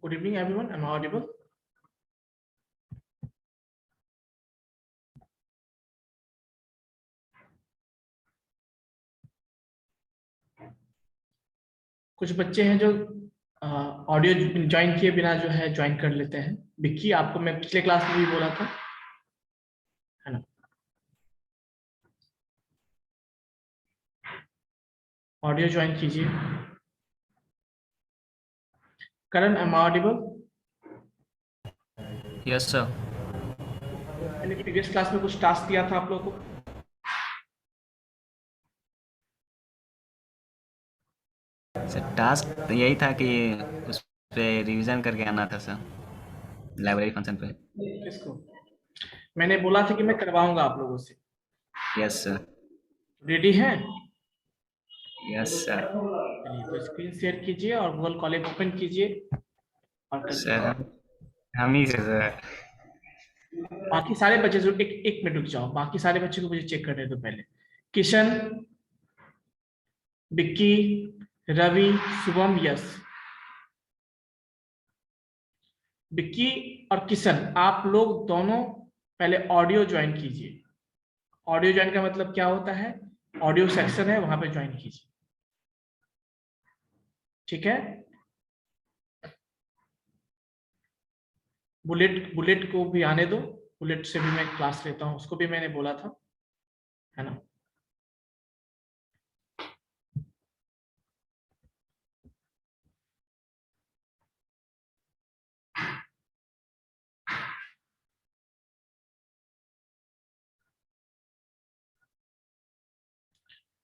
Good evening, everyone. Am I audible? कुछ बच्चे हैं जो ऑडियो ज्वाइन किए बिना जो है ज्वाइन कर लेते हैं। विक्की, आपको मैं पिछले क्लास में भी बोला था, है ना? ऑडियो ज्वाइन कीजिए। Karan, am I audible? Yes sir. मैंने प्रीवियस क्लास में कुछ टास्क दिया था आप लोगों को। सर टास्क तो यही था कि उस पे रिवीजन करके आना था सर, लाइब्रेरी फंक्शन पे। किसको? मैंने बोला था कि मैं करवाऊंगा आप लोगों से। Yes sir. रेडी हैं? Yes sir. चलिए, तो स्क्रीन शेयर कीजिए और गूगल कॉलेज ओपन कीजिए और करते सर हैं। हम ही से सर। बाकी सारे बच्चे जो एक मिनट रुक जाओ, बाकी सारे बच्चों को मुझे चेक करने दो पहले। किशन, विक्की, रवि, शुभम, यश। विक्की और किशन, आप लोग दोनों पहले ऑडियो ज्वाइन कीजिए। ऑडियो ज्वाइन का मतलब क्या होता है? ऑडियो सेक्शन है, वहां पे ज्वाइन कीजिए। ठीक है? बुलेट बुलेट को भी आने दो। बुलेट से भी मैं क्लास लेता हूँ, उसको भी मैंने बोला था, है ना?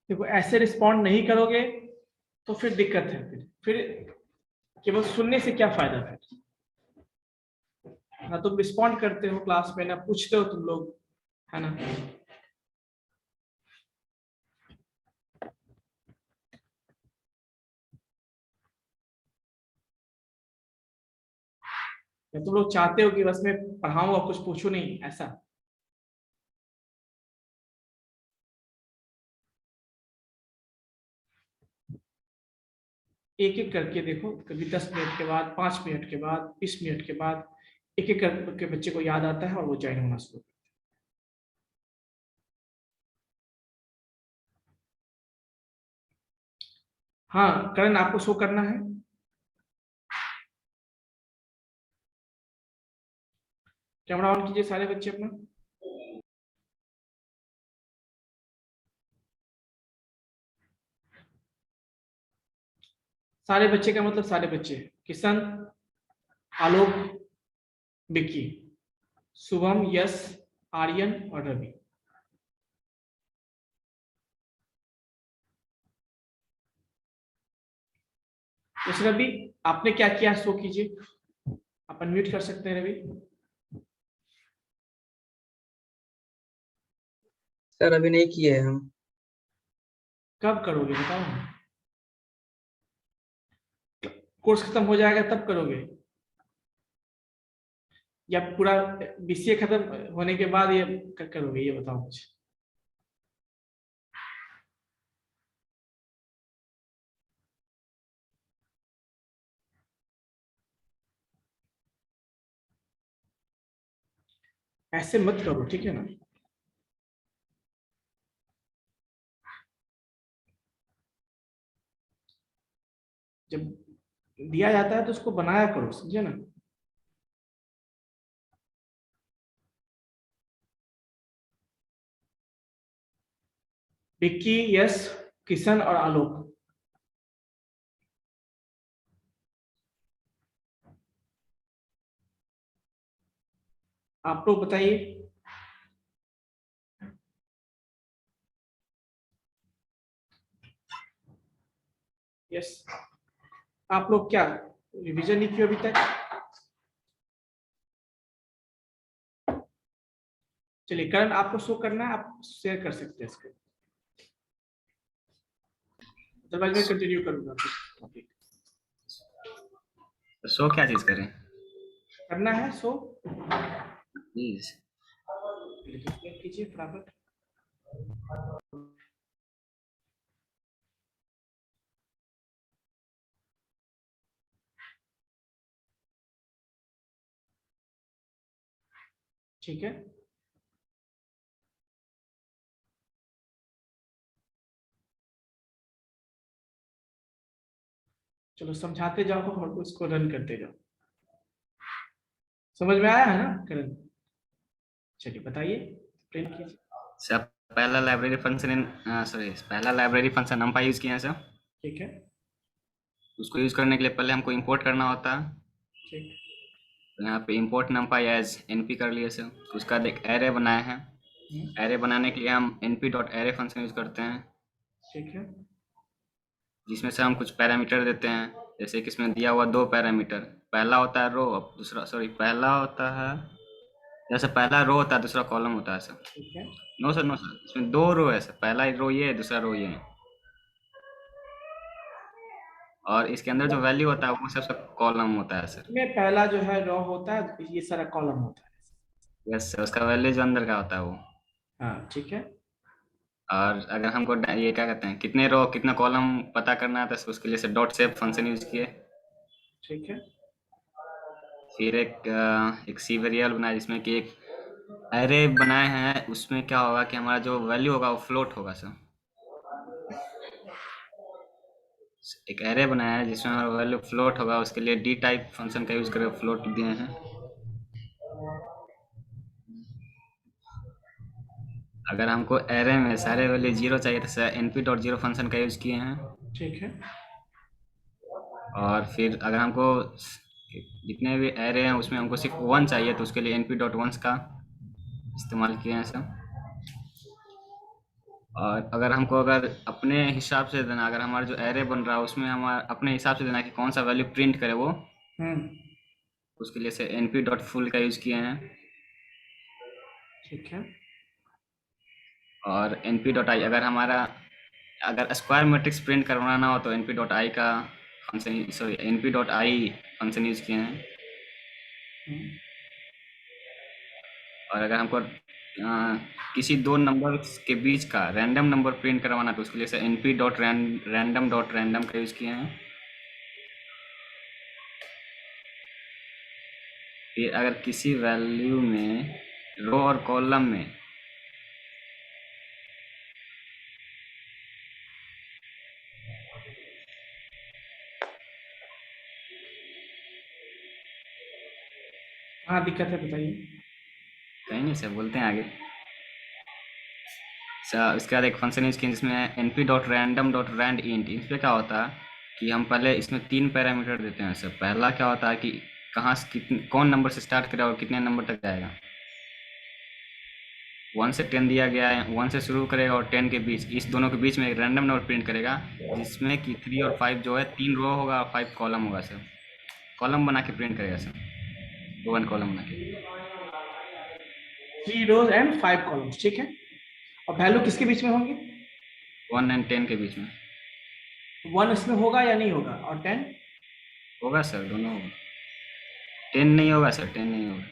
देखो, ऐसे रिस्पॉन्ड नहीं करोगे तो फिर दिक्कत है। फिर केवल सुनने से क्या फायदा फिर? ना तुम रिस्पॉन्ड करते हो क्लास में, ना पूछते हो तुम लोग, है ना? या तुम लोग चाहते हो कि बस मैं पढ़ाऊं और कुछ पूछूं नहीं, ऐसा? एक एक करके देखो, कभी 10 मिनट के बाद, 5 मिनट के बाद, 20 मिनट के बाद एक एक करके बच्चे को याद आता है और वो ज्वाइन होना शुरू। हाँ करण, आपको शो करना है। कैमरा ऑन कीजिए सारे बच्चे अपना। सारे बच्चे का मतलब सारे बच्चे: किशन, आलोक, विक्की, शुभम, यश, आर्यन और रवि। यस रवि, आपने क्या किया शो कीजिए। आप अनम्यूट कर सकते हैं रवि। सर अभी नहीं किए हम। कब करोगे बताओ ना। कोर्स खत्म हो जाएगा तब करोगे, या पूरा बीसीए खत्म होने के बाद ये करोगे, ये बताओ मुझे। ऐसे मत करो, ठीक है ना? जब दिया जाता है तो उसको बनाया करो, समझे ना? विक्की, यश, किशन और आलोक। आप लोग बताइए। यस, आप लोग क्या रिवीजन नहीं किया अभी तक? चलिए करण, आपको शो करना है, आप शेयर कर सकते हैं इसको, अदरवाइज मैं कंटिन्यू करूंगा टॉपिक। शो क्या चीज करें? करना है शो, प्लीज। कीजिए फटाफट। ठीक है, चलो समझाते जाओ और उसको रन करते जाओ। समझ में आया है ना करण? चलिए बताइए, प्रिंट कीजिए। सर पहला लाइब्रेरी फंक्शन पहला लाइब्रेरी फंक्शन numpy यूज किए हैं सर। ठीक है, उसको यूज करने के लिए पहले हमको इंपोर्ट करना होता है। ठीक, तो यहाँ पे इंपोर्ट numpy एज np कर लिए सर। तो उसका एक एरे बनाया है। एरे बनाने के लिए हम np.array फंक्शन यूज करते हैं, ठीक है, जिसमें से हम कुछ पैरामीटर देते हैं। जैसे कि इसमें दिया हुआ 2 पैरामीटर, पहला होता है रो, पहला होता है, जैसे पहला रो होता है, दूसरा कॉलम होता है सर। ठीक है, नो सर, इसमें 2 रो है सर, पहला रो ये है, दूसरा रो ये है। और इसके अंदर जो वैल्यू होता है वो सबसे कॉलम होता है सर। में पहला जो है रो होता है, ये सारा कॉलम होता है। यस सर, उसका वैल्यू जो अंदर का होता है वो। हाँ ठीक है, और अगर हमको ये क्या कहते हैं, कितने रो कितना कॉलम पता करना है, तो उसके लिए से डॉट सेव फंक्शन यूज किए। ठीक है, फिर एक सी वेरिएबल बनाया, जिसमें कि एक एरे बनाए हैं। उसमें क्या होगा कि हमारा जो वैल्यू होगा वो फ्लोट होगा सर। एक एरे बनाया है जिसमें हमारा वैल्यू फ्लोट होगा, उसके लिए डी टाइप फंक्शन का यूज करके फ्लोट दिए हैं। अगर हमको एरे में सारे वैल्यू 0 चाहिए तो सर np.0 फंक्शन का यूज किए हैं। ठीक है, और फिर अगर हमको जितने भी एरे हैं उसमें हमको सिर्फ 1 चाहिए, तो उसके लिए np.1 का इस्तेमाल किए हैं सर। और अगर अपने हिसाब से देना, अगर हमारा जो एरे बन रहा है उसमें हमारा अपने हिसाब से देना कि कौन सा वैल्यू प्रिंट करे वो, हम्म, उसके लिए से np.full का यूज किए हैं। ठीक है, और np.i, अगर स्क्वायर मैट्रिक्स प्रिंट करवाना हो तो np.i का फंक्शन np.i फंक्शन यूज किए हैं। हम्म, और अगर हमको किसी 2 नंबर के बीच का रैंडम नंबर प्रिंट करवाना, तो उसके लिए से np.random का यूज किए हैं। फिर अगर किसी वैल्यू में रो और कॉलम में हाँ दिक्कत है बताइए। कहीं नहीं सर, बोलते हैं आगे। सर उसके बाद एक फंक्शन यूज किए जिसमें np.random.randint। इस पर क्या होता है कि हम पहले इसमें 3 पैरामीटर देते हैं सर। पहला क्या होता है कि कहाँ से कौन नंबर से स्टार्ट करेगा और कितने नंबर तक जाएगा। 1 से 10 दिया गया है, 1 से शुरू करेगा और 10 के बीच, इस दोनों के बीच में एक रैंडम नंबर प्रिंट करेगा, जिसमें कि 3 और 5 जो है 3 रो होगा और 5 कॉलम होगा सर। कॉलम बना के प्रिंट करेगा सर, 1 कॉलम बना के। 3 रोज एंड 5 कॉलम्स, ठीक है। और वैल्यू किसके बीच में होंगे? 1 और 10 के बीच में 1 इसमें होगा या नहीं होगा, और 10? होगा सर, दोनों होगा। 10 नहीं होगा सर, 10 नहीं होगा।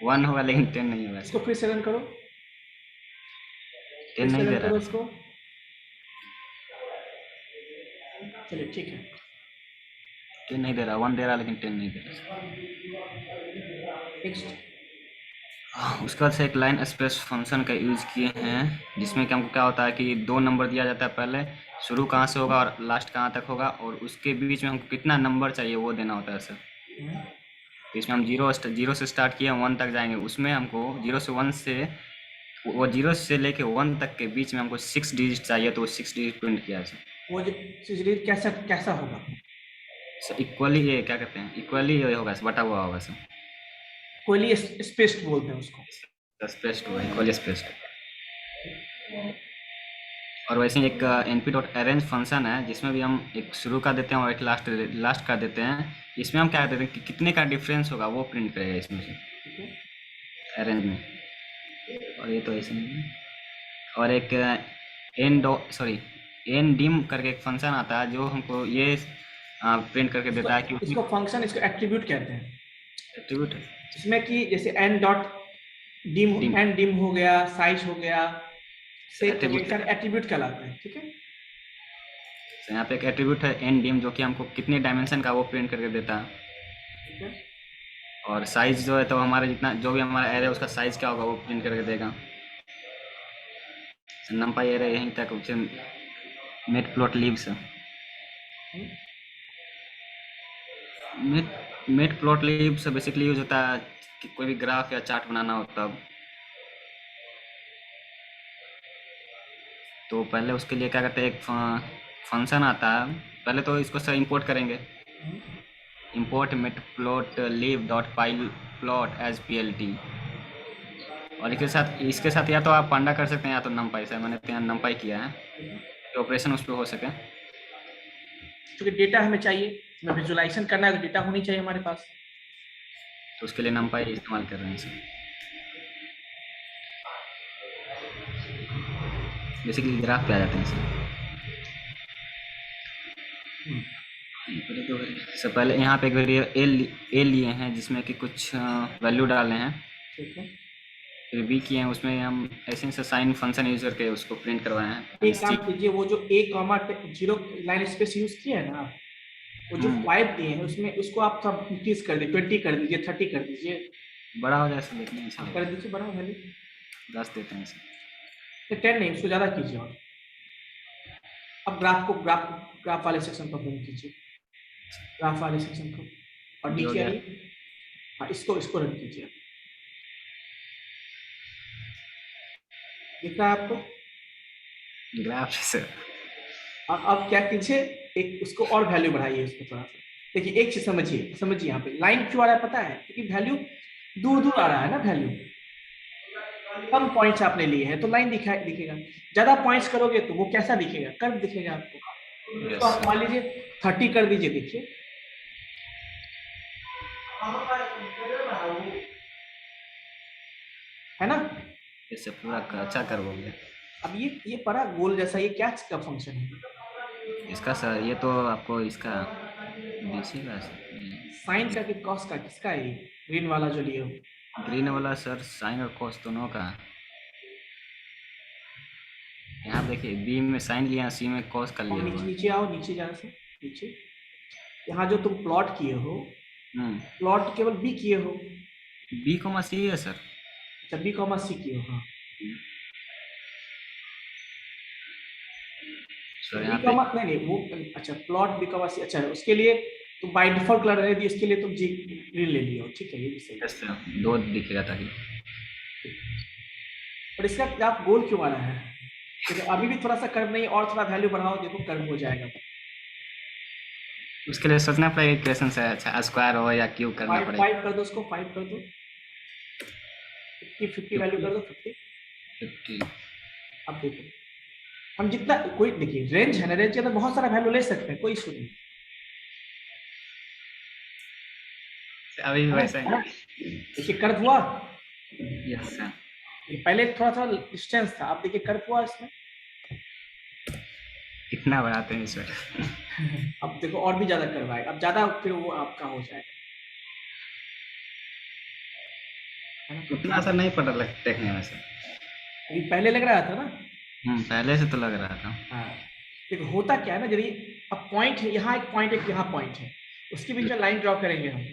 1 होगा लेकिन 10 नहीं होगा इसको सर। फिर से रन करो, 10 नहीं दे रन करो रहा। इसको। चलिए ठीक है, 10 नहीं दे रहा, 1 दे रहा लेकिन 10 नहीं दे रहा। नेक्स्ट। उसके बाद से एक लाइन स्पेस फंक्शन का यूज किए हैं, जिसमें कि हमको क्या होता है कि 2 नंबर दिया जाता है, पहले शुरू कहाँ से होगा और लास्ट कहाँ तक होगा, और उसके बीच में हमको कितना नंबर चाहिए वो देना होता है सर। तो इसमें हम जीरो से स्टार्ट किए 1 तक जाएंगे, उसमें हमको 0 से 1 से वो 0 से लेके 1 तक के बीच में हमको 6 डिजिट चाहिए, तो वो 6 डिजिट प्रिंट किया है सर। वो जो सीरीज कैसा कैसा होगा? सर इक्वली, ये क्या कहते हैं, इक्वली ये होगा सर, बटा हुआ होगा सर। कोई स्पेस्ड बोलते हैं उसको। स्पेस्ड होगा, इक्वली स्पेस्ड। और वैसे ही एक np.arrange फंक्शन है, जिसमें भी हम एक शुरू का देते हैं और एक लास्ट का देते हैं। इसमें हम क्या देते हैं कि कितने का डिफरेंस होगा वो प्रिंट करेगा इसमें से, अरेंज में। और ये तो ऐसे नहीं है। और एक एन डिम करके एक फंक्शन आता है, जो हमको ये प्रिंट करके देता है कि इसको फंक्शन, इसको एट्रीब्यूट कहते हैं। एट्रीब्यूट है। इसमें कि जैसे N dot dim, N dim हो गया, साइज हो गया, सेट हो गया, एट्रीब्यूट कहलाते हैं, ठीक है। तो यहाँ पे एक एट्रीब्यूट है एन डिम, जो कि हमको कितने डायमेंशन का वो प्रिंट करके देता है। ठीक है, और साइज जो है तो हमारे जितना जो भी हमारा एरे उसका साइज क्या होगा वो प्रिंट करके देगा। नंपाई एरे यहीं तक उसे matplotlib matplotlib basically use होता है कि कोई भी ग्राफ या चार्ट बनाना हो तब। तो पहले उसके लिए क्या करते हैं, एक फंक्शन आता है। पहले तो इसको सर इंपोर्ट करेंगे, इंपोर्ट मेटप्लॉट लीव डॉट पाई प्लॉट एज plt। और इसके साथ या तो आप पांडा कर सकते हैं या तो नमपाई से। मैंने तो यहाँ नमपाई किया है कि ऑपरेशन उस पर हो सके। क्योंकि डेटा हमें चाहिए, हमें विजुअलाइजेशन करना है तो डेटा होनी चाहिए हमारे पास। तो उसके लिए नमपाई इस्तेमाल कर रहे हैं सर। बेसिकली ग्राफ पे आ जाते हैं सर। सर पहले यहाँ पे एक वेरिएबल ए लिए हैं जिसमें कि कुछ वैल्यू डालने हैं। ठीक है, फिर बी किए हैं, उसमें हम ऐसे से साइन फंक्शन यूज करके उसको प्रिंट करवाए हैं। एक काम कीजिए, वो जो a comma 0 line space use किया है ना, वो जो 5 दिए हैं उसमें उसको आप सब इंक्रीज कर दीजिए, 20 कर दीजिए, 30 कर दीजिए, बड़ा हो जाए सर, देखने में कर दीजिए बड़ा वैल्यू। 10 देते हैं सर। 10 नहीं, उसको ज्यादा कीजिए। और अब ग्राफ वाले सेक्शन को बंद कीजिए, ग्राफ वाले सेक्शन को, और ये हो नीचे गया। आइए। हाँ, इसको रन कीजिए। दिख रहा है आपको? Graph sir. अब क्या कीजिए, एक उसको और वैल्यू बढ़ाइए उसको थोड़ा सा। देखिए एक चीज समझिए यहाँ पे लाइन क्यों आ रहा है पता है? क्योंकि वैल्यू दूर दूर आ रहा है ना, वैल्यू कम पॉइंट्स आपने लिए हैं तो लाइन दिखेगा। ज्यादा पॉइंट्स करोगे तो वो कैसा दिखेगा? कर्व दिखेगा आपको। तो आप मान लीजिए 30 कर दीजिए, देखिए है ना? इससे पूरा अच्छा कर हो गया। अब ये पड़ा गोल जैसा, ये क्या का फंक्शन है? इसका सर ये तो आपको इसका बीसी का साइन का कि कॉस का, किसका है ये ग्रीन वाला जो लिए हो? ग्रीन वाला सर साइन और कॉस दोनों का। यहाँ देखिए बी में साइन लिया, सी में कॉस का और लिया हुआ। नीचे आओ, नीचे जरा से नीचे। यहाँ जो तुम प्लॉट किए हो, प्लॉट केवल बी किए हो। बी कॉमा सी है सर। अच्छा, बी कॉमा सी किए हो। हाँ, सर बी यहाँ पे कॉमा नहीं वो, अच्छा प्लॉट बी कॉमा सी। अच्छा, उसके लिए तो बाय डिफॉल्ट कलर रहने दी, इसके लिए तुम जी ग्रीन ले लियो। ठीक है, ये भी सही है। यस सर, 2 दिखेगा ताकि। और इसका आप गोल क्यों आना है? क्योंकि अभी भी थोड़ा सा कर्व नहीं, और थोड़ा वैल्यू बढ़ाओ, देखो कर्व हो जाएगा। उसके लिए सोचना पड़ेगा इक्वेशन से। अच्छा स्क्वायर हो या क्यूब करना पड़ेगा। 5 कर दो, उसको 5 कर दो, 50 वैल्यू कर दो, 50। 50। अब देखो हम जितना, कोई देखिए रेंज है ना, रेंज के अंदर बहुत सारा वैल्यू ले सकते हैं, कोई इशू नहीं। अभी भी वैसा ही। देखिए कर्व हुआ, यस सर। ये पहले थोड़ा सा डिस्टेंस था, अब देखिए कर्व हुआ इसमें। कितना बढ़ाते हैं इसमें? अब देखो और भी ज्यादा कर्व आएगा, अब ज्यादा फिर वो आपका हो जाएगा, है ना? उतना असर नहीं पड़ा देखने में सर। अभी पहले लग रहा था ना। पहले से तो लग रहा था। हाँ, देखो होता क्या है ना, यदि अब पॉइंट है, यहाँ एक पॉइंट है, यहाँ पॉइंट है, उसके बीच में लाइन ड्रॉ करेंगे हम,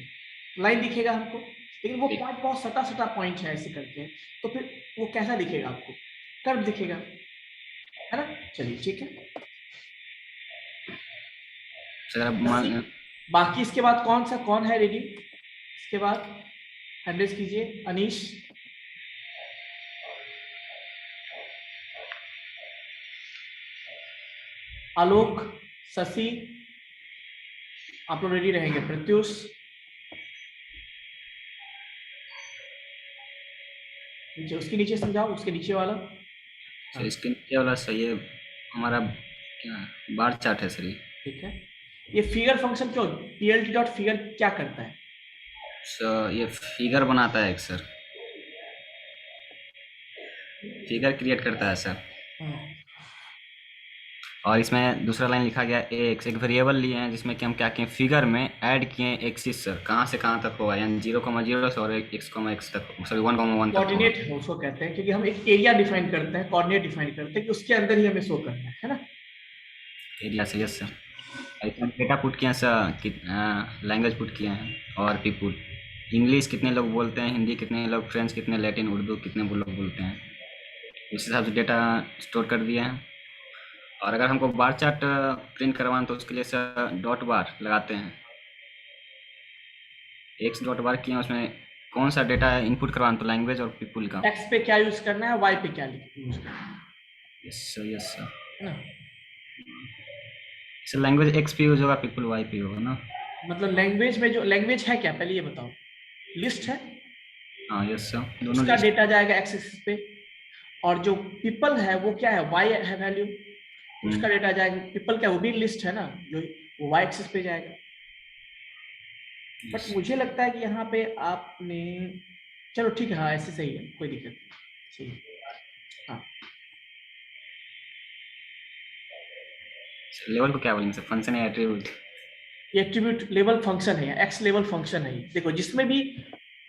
लाइन दिखेगा हमको, लेकिन वो पॉइंट बहुत सटा पॉइंट है ऐसे करके, तो फिर वो कैसा दिखेगा आपको? कर्व दिखेगा, है ना? चलिए ठीक है। सर बाकी इसके बाद कौन है रेडी? इसके बाद हैंडल्स कीजिए। अनीश, आलोक, शशि, आप लोग रेडी रहेंगे। प्रत्युष, नीचे, उसके नीचे समझाओ, उसके नीचे वाला। सर इसके नीचे वाला सही है हमारा, क्या बार चार्ट है सर ये। ठीक है, ये फिगर फंक्शन क्यों? plt डॉट फिगर क्या करता है? सर ये फिगर बनाता है एक सर, फिगर क्रिएट करता है सर। और इसमें दूसरा लाइन लिखा गया एक्स, एक वेरिएबल लिए हैं जिसमें कि हम क्या किए, फिगर में ऐड किए एक्सिस सर, कहाँ से कहाँ तक होगा, यानी 0,0 से और x, तक, सॉरी 1,1 तक कोऑर्डिनेट है उसको कहते हैं, क्योंकि हम एक एरिया डिफाइन करते हैं, कोऑर्डिनेट डिफाइन करते हैं कि उसके अंदर ही हमें शो करना है ना? एरिया से। Yes sir. इसमें डेटा पुट किए हैं सर, लैंग्वेज पुट किए हैं और पीपुल। इंग्लिश कितने लोग बोलते हैं, हिंदी कितने लोग, फ्रेंच कितने, लैटिन उर्दू कितने वो लोग बोलते हैं, उस हिसाब से डेटा स्टोर कर दिया है। और अगर हमको बार चार्ट प्रिंट करवाना तो उसके लिए सर डॉट बार लगाते हैं, एक्स डॉट बार किए उसमें कौन सा डेटा इनपुट करवाना तो लैंग्वेज और पीपुल का। एक्स पे क्या यूज करना है, वाई पे क्या यूज करना है, यस सर, यस सर। है ना। सर लैंग्वेज एक्स पे यूज होगा, पीपुल वाई पे होगा ना। मतलब लैंग्वेज में जो लैंग्वेज है क्या, पहले ये बताओ। लिस्ट है, हाँ यस सर, दोनों उसका लिस्ट। डेटा जाएगा एक्स एक्सिस पे, और जो पीपल है वो क्या है, वाई है वैल्यू, उसका डेटा जाएगा। पीपल क्या, वो भी लिस्ट है ना, जो वो वाई एक्सिस पे जाएगा। बट मुझे लगता है कि यहाँ पे आपने, चलो ठीक है, हाँ ऐसे सही है, कोई दिक्कत नहीं, सही है। हाँ लेवल को क्या बोलेंगे सर, फंक्शन या एट्रीब्यूट? ये एट्रीब्यूट लेवल फंक्शन है, एक्स लेवल फंक्शन है। देखो जिसमें भी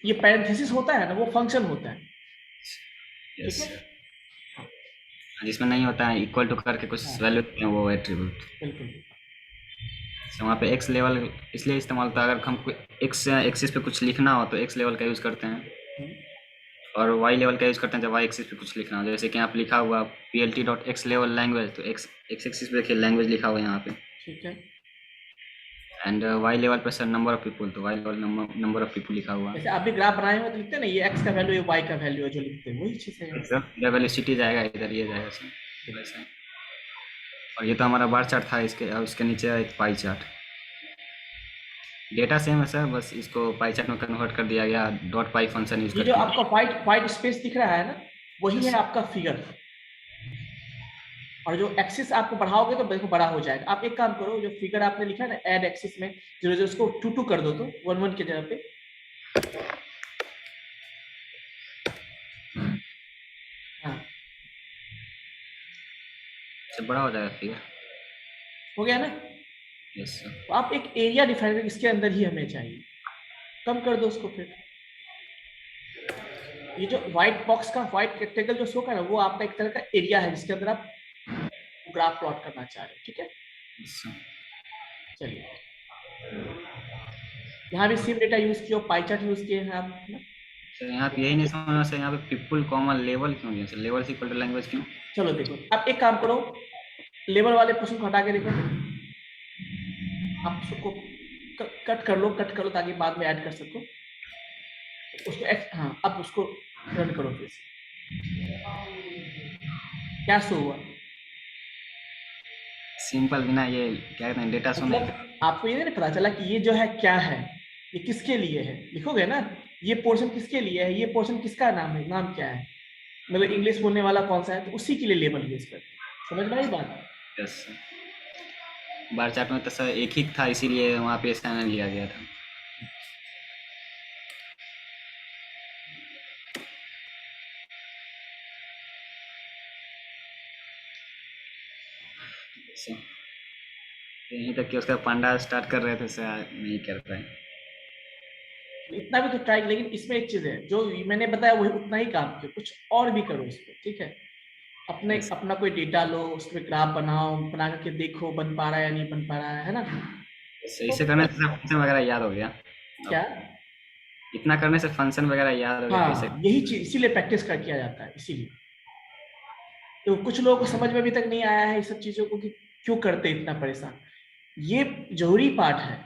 ये पैरेंथेसिस होता है ना, वो फंक्शन होता है, ठीक यस, है। हाँ जिसमें नहीं होता है इक्वल टू करके कुछ हाँ, वैल्यू वो एट्रीब्यूट। बिल्कुल। तो वहाँ पे एक्स लेवल इसलिए इस्तेमाल होता है, अगर हमको एक्स एक्सिस पे कुछ लिखना हो तो एक्स लेवल का यूज़ करते हैं, हम्म, और वाई लेवल का यूज़ करते हैं जब वाई एक्सिस पे कुछ लिखना हो। जैसे कि यहाँ पे लिखा हुआ plt.x लेवल लैंग्वेज, तो एक्स एक्स एक्सिस पे देखिए लैंग्वेज लिखा हुआ है यहाँ पे, ठीक है। एंड वाई लेवल पे सर नंबर ऑफ पीपुल, तो Y level number of people लिखा हुआ जैसे आप भी ग्राफ बनाए हुए तो लिखते हैं ना, ये एक्स का वैल्यू, ये वाई का वैल्यू है, जो लिखते हैं वही चीज है है यहाँ। सर। इधर वैल्यू सिटी जाएगा, इधर ये जाएगा सर वैसे। और ये तो हमारा बार चार्ट था, इसके और इसके नीचे एक पाई चार्ट। डेटा सेम है सर, बस इसको पाई चार्ट में कन्वर्ट कर दिया गया डॉट पाई फंक्शन यूज ये जो करके। आपका व्हाइट व्हाइट स्पेस दिख रहा है ना, वही है आपका फिगर। और जो एक्सिस आपको बढ़ाओगे तो देखो बड़ा हो जाएगा। आप एक काम करो, जो फिगर आपने लिखा है ना ऐड एक्सिस में, जो जो उसको 2 कर दो, तो 1 1 के जगह पे। हाँ से बड़ा हो जाएगा फिगर। हो गया ना। Yes sir. तो आप एक एरिया डिफाइन करें, इसके अंदर ही हमें चाहिए, कम कर दो उसको। फिर ये जो व्हाइट बॉक्स का व्हाइट रेक्टेंगल जो शो कर रहा है, वो आपका एक तरह का एरिया है जिसके अंदर आप ग्राफ प्लॉट करना चाह रहे हैं, ठीक है। Yes sir. चलिए, यहाँ भी सेम डेटा यूज किया, पाई चार्ट यूज किए हैं आप ना? सर यहाँ पे यही नहीं समझना सर, यहाँ पे पीपुल कॉमा लेवल क्यों दिया सर, लेवल से इक्वल टू लैंग्वेज क्यों? चलो देखो, आप एक काम करो, लेवल वाले पोर्शन को हटा के देखो, आप उसको कट कर लो, कट करो ताकि बाद में ऐड कर सको उसको। हाँ अब उसको रन करो फिर से, क्या शो हुआ? सिंपल, बिना ये क्या कहते हैं डेटा सुने। मतलब आपको ये नहीं पता चला कि ये जो है क्या है, ये किसके लिए है, लिखोगे ना, ये पोर्शन किसके लिए है, ये पोर्शन किसका नाम है, नाम क्या है, मतलब इंग्लिश बोलने वाला कौन सा है, तो उसी के लिए लेबल यूज करते हैं। समझ में आई बात? Yes sir. बार चार्ट में तो सर एक ही था, इसीलिए वहाँ पे स्कैनर लिया गया था। सर यहीं तक कि उसका पांडा स्टार्ट कर रहे थे सर, नहीं कर पाए। इतना भी तो ट्राई, लेकिन इसमें एक चीज है, जो मैंने बताया वही उतना ही काम किया, कुछ और भी करो इसमें, ठीक है। अपने Yes. अपना कोई डेटा लो, उसमें ग्राफ बनाओ, बना करके देखो बन पा रहा है या नहीं बन पा रहा है ना। सर इसे करने से फंक्शन वगैरह याद हो गया। क्या? इतना करने से फंक्शन वगैरह याद हो गया कैसे। हाँ यही चीज, इसीलिए प्रैक्टिस कर किया जाता है, इसीलिए। तो कुछ लोगों को समझ में अभी तक नहीं आया है इस सब चीजों को, कि क्यों करते इतना परेशान। ये जरूरी पार्ट है।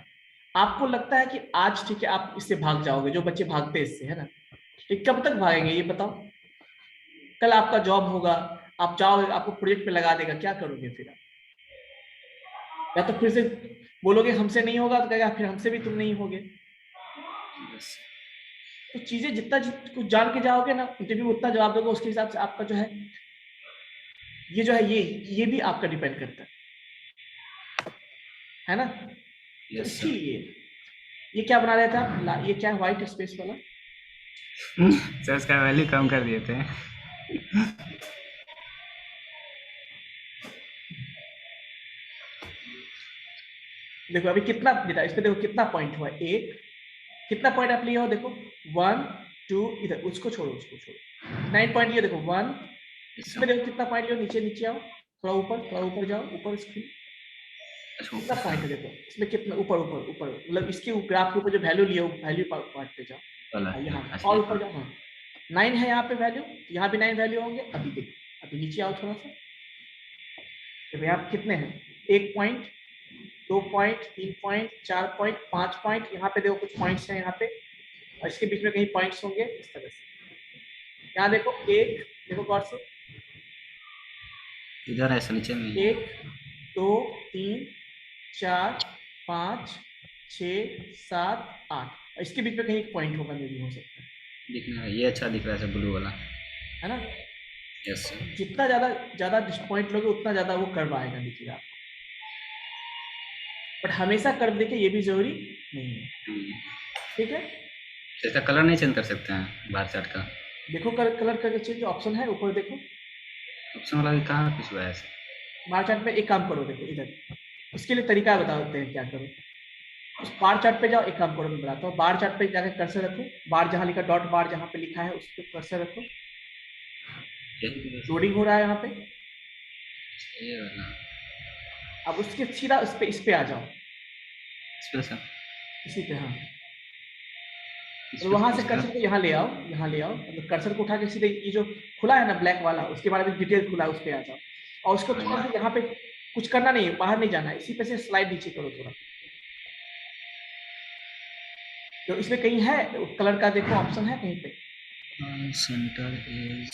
आपको लगता है कि आज ठीक है आप इससे भाग जाओगे, जो बच्चे भागते हैं इससे, है ना, ठीक, कब तक भागेंगे ये बताओ? कल आपका जॉब होगा, आप जाओगे, आपको प्रोजेक्ट पे लगा देगा, क्या करोगे फिर आप? या तो फिर से बोलोगे हमसे नहीं होगा, तो कहेगा फिर हमसे भी तुम नहीं होगे। Yes. तो चीजें जितना कुछ जान के जाओगे ना, इंटरव्यू उतना जवाब दोगे, उसके हिसाब से आपका जो है, ये जो है ये भी आपका डिपेंड करता है ना। तो Yes, sir. इसीलिए ये क्या बना रहे थे आप, ये क्या है व्हाइट स्पेस वाला? सर इसका वैल्यू कम कर दिए थे। देखो अभी कितना डेटा इस पे, देखो कितना पॉइंट हुआ, एक, कितना पॉइंट आप लिए हो, देखो 1 2, इधर उसको छोड़ो, उसको छोड़ो, 9 पॉइंट लिए, देखो 1, Yes, इसमें sir. देखो कितना पॉइंट लियो, नीचे नीचे आओ, थोड़ा ऊपर जाओ, ऊपर स्क्रीन, अच्छा कितना पॉइंट है देखो इसमें, कितना ऊपर ऊपर ऊपर, मतलब इसके ग्राफ के ऊपर जो वैल्यू लिया वैल्यू पार्ट पे जाओ, वाला यहाँ अच्छा और ये ऊपर जाओ, हाँ 9 है यहाँ पे वैल्यू, यहाँ भी 9 वैल्यू होंगे। अभी देखो, अभी नीचे आओ थोड़ा सा, तो भैया आप कितने हैं, 1 point, 2 point, 3 point, 4 point, 5 point, यहाँ पे देखो कुछ पॉइंट्स हैं यहाँ पे, और इसके बीच में कहीं पॉइंट्स होंगे इस तरह से। यहाँ देखो एक, देखो गौर से, इधर है ऐसा नीचे में 1 2 3 4 5 6 7 8, इसके बीच में कहीं एक पॉइंट होगा, मे भी हो सकता है, दिखने में ये अच्छा दिख रहा है ब्लू वाला। है ना। Yes sir. जितना ज्यादा पॉइंट लोगे उतना ज्यादा वो कर्व आएगा, देखिएगा आप। बट हमेशा कर्व देखे ये भी जरूरी नहीं है, ठीक है। इसका कलर नहीं चेंज कर सकते हैं बार चार्ट का? देखो कलर का चेंज ऑप्शन है ऊपर, देखो ऑप्शन वाला भी कहाँ कुछ हुआ है ऐसे? बार चार्ट में एक काम करो, देखो इधर, उसके लिए तरीका बता देते हैं क्या करो। उस बार चार्ट पे जाओ, एक काम करो मैं बताता हूँ, बार चार्ट पे जाकर कर्सर रखो, बार जहाँ लिखा डॉट बार जहाँ पे लिखा है उस पर कर्सर रखो, लोडिंग हो रहा है यहाँ पे। ये वाला अब उसके सीधा इस पे आ जाओ, इस पे सर? इसी पे, हाँ। इस तो पे वहां से इसका कर्सर को यहाँ ले आओ, यहाँ ले आओ, मतलब कर्सर को उठा के सीधे ये जो खुला है ना ब्लैक वाला, उसके बारे में डिटेल खुला है, उस पे आ जाओ, और उसको थोड़ा सा यहाँ पे कुछ करना नहीं है, बाहर नहीं जाना है, इसी पे से स्लाइड नीचे करो थोड़ा। तो इसमें कहीं है कलर का, देखो ऑप्शन है कहीं पे, सेंटर इज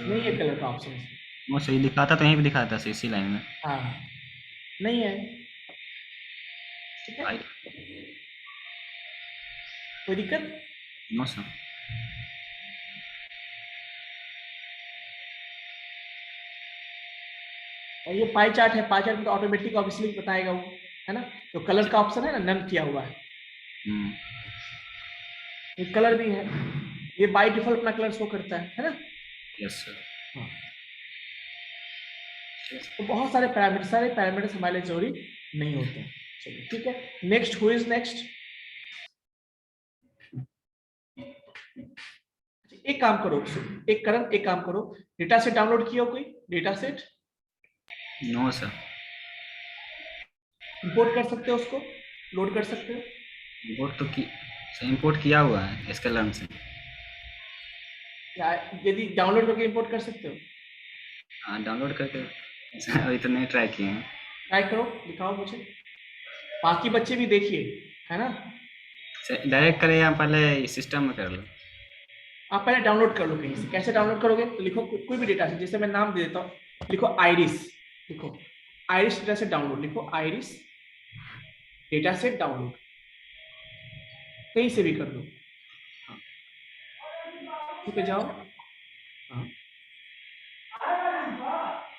नहीं है कलर का ऑप्शन इसमें, वो सही दिखा था तो यहीं पे दिखा था इसी लाइन में। हाँ नहीं है, ठीक है, कोई दिक्कत? No sir. और ये पाई चार्ट है, पाई चार्ट में तो ऑटोमेटिक ऑब्वियसली बताएगा वो, है ना। तो कलर का ऑप्शन है ना, नन किया हुआ है, ये कलर भी है, ये बाय डिफॉल्ट अपना कलर शो करता है ना। Yes sir. हाँ, तो बहुत सारे पैरामीटर्स हमारे लिए जरूरी नहीं होते हैं। चलिए ठीक है, नेक्स्ट, हु इज नेक्स्ट? एक काम करो, एक काम करो, डेटा सेट डाउनलोड किया हो कोई data set? No sir. Import कर सकते हो उसको, लोड कर सकते हो? इंपोर्ट तो की इंपोर्ट किया हुआ है स्केलर्न से। या यदि डाउनलोड करके इंपोर्ट कर सकते हो? हाँ डाउनलोड करके अभी तो नहीं ट्राई किए हैं। ट्राई करो, दिखाओ मुझे, बाकी बच्चे भी देखिए, है ना। डायरेक्ट करें या पहले सिस्टम में कर लो? आप पहले डाउनलोड कर लो कहीं से। कैसे डाउनलोड करोगे? तो लिखो कोई भी डेटा सेट, जैसे मैं नाम दे देता हूँ, लिखो आइरिस, लिखो आइरिस डेटा सेट डाउनलोड, लिखो आइरिस डेटा सेट डाउनलोड, कहीं से भी कर लो। ठीक है, जाओ, हाँ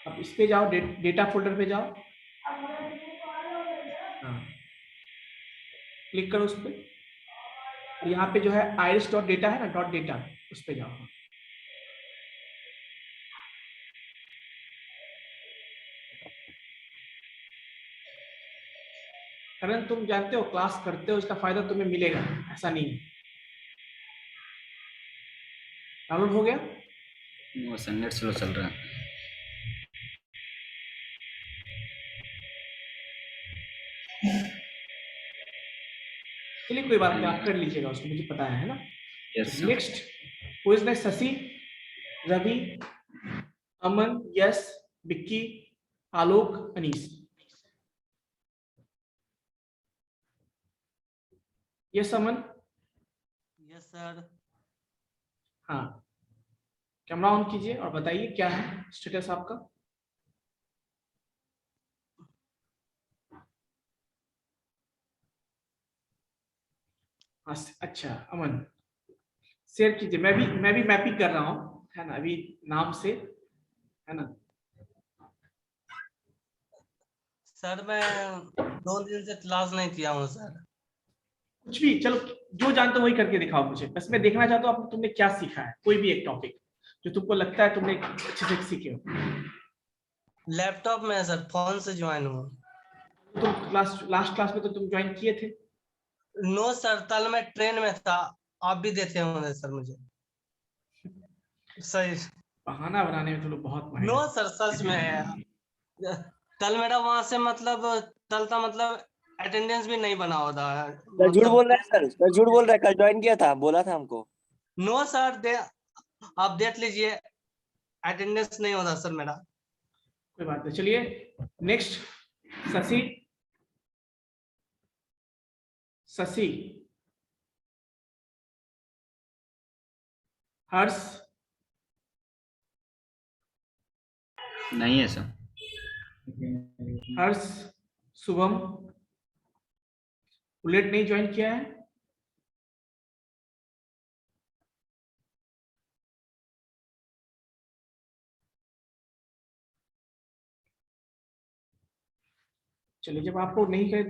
अब इस पे जाओ, डेटा फोल्डर पे जाओ, हाँ क्लिक करो उस पर, यहाँ पे जो है आइरिस डॉट डेटा है ना, डॉट डेटा, उस पे जाओ। कारण तुम जानते हो क्लास करते हो, इसका फायदा तुम्हें मिलेगा, ऐसा नहीं है। डाउनलोड हो गया? नो सर, नेट स्लो चल रहा है। चलिए कोई बात नहीं, आप कर लीजिएगा उसको, मुझे पता है ना। Yes sir. Next, who is next? Shashi, Ravi, Aman, yes, Vicky, Alok, Anees. Yes Aman? Yes sir. हाँ, कैमरा ऑन कीजिए और बताइए क्या है स्टेटस आपका। हाँ, अच्छा अमन शेयर कीजिए, मैं भी मैपिंग कर रहा हूँ, है ना, अभी नाम से, है ना। सर मैं 2 दिन से क्लास नहीं किया हूँ सर। कुछ भी, चलो जो जानते हो वही करके दिखाओ मुझे, बस मैं देखना चाहता हूँ तुमने क्या सीखा है, कोई भी एक टॉपिक जो तुमको लगता है तुमने अच्छे से सीखे हो। लैपटॉप में है सर, फोन से ज्वाइन हुआ। तुम लास्ट क्लास में तो तुम ज्वाइन किए थे। नो सर, कल मैं ट्रेन में था, आप भी देखे होंगे सर मुझे। सही। बहाना बनाने में तुम लोग बहुत माहिर नो हो। सर, सच में है। कल मेरा वहां से मतलब चलता मतलब अटेंडेंस भी नहीं बना होता है। सर झूठ बोल रहा है सर, सर झूठ बोल रहा है, कल ज्वाइन किया था, बोला था हमको। नो सर, आप देख लीजिए, अटेंडेंस नहीं होता सर मेरा। कोई बात नहीं, चलिए नेक्स्ट। शशि, शशि, हर्ष, नहीं है सर। हर्ष, शुभम, बुलेट नहीं ज्वाइन किया है। चलिए, जब आपको नहीं करे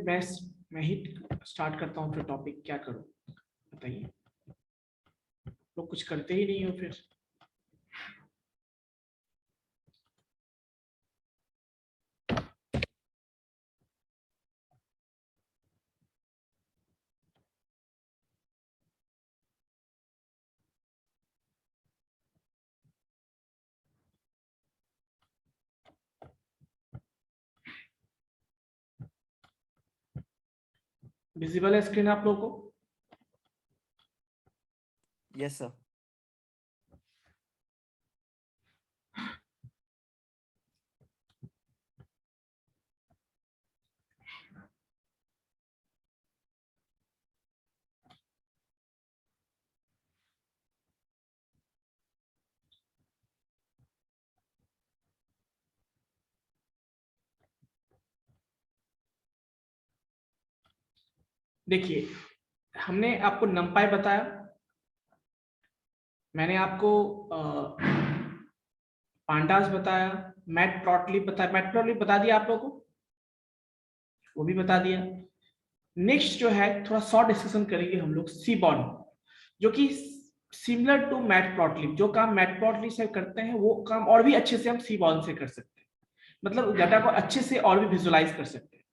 मैं ही स्टार्ट करता हूँ फिर टॉपिक, क्या करूँ बताइए। लोग कुछ करते ही नहीं हो फिर। विजिबल है स्क्रीन आप लोगों को? Yes sir. देखिए, हमने आपको नंपाई बताया, मैंने आपको पांडास बताया, मैटप्लॉटलिब बताया। मैटप्लॉटलिब बता दिया आप लोगों को, वो भी बता दिया। नेक्स्ट जो है थोड़ा शॉर्ट डिस्कशन करेंगे हम लोग सीबॉर्न, जो कि सिमिलर टू मैटप्लॉटलिब। जो काम मैटप्लॉटलिब से करते हैं वो काम और भी अच्छे से हम सीबॉर्न से कर सकते हैं, मतलब डाटा को अच्छे से और भी विजुअलाइज कर सकते हैं।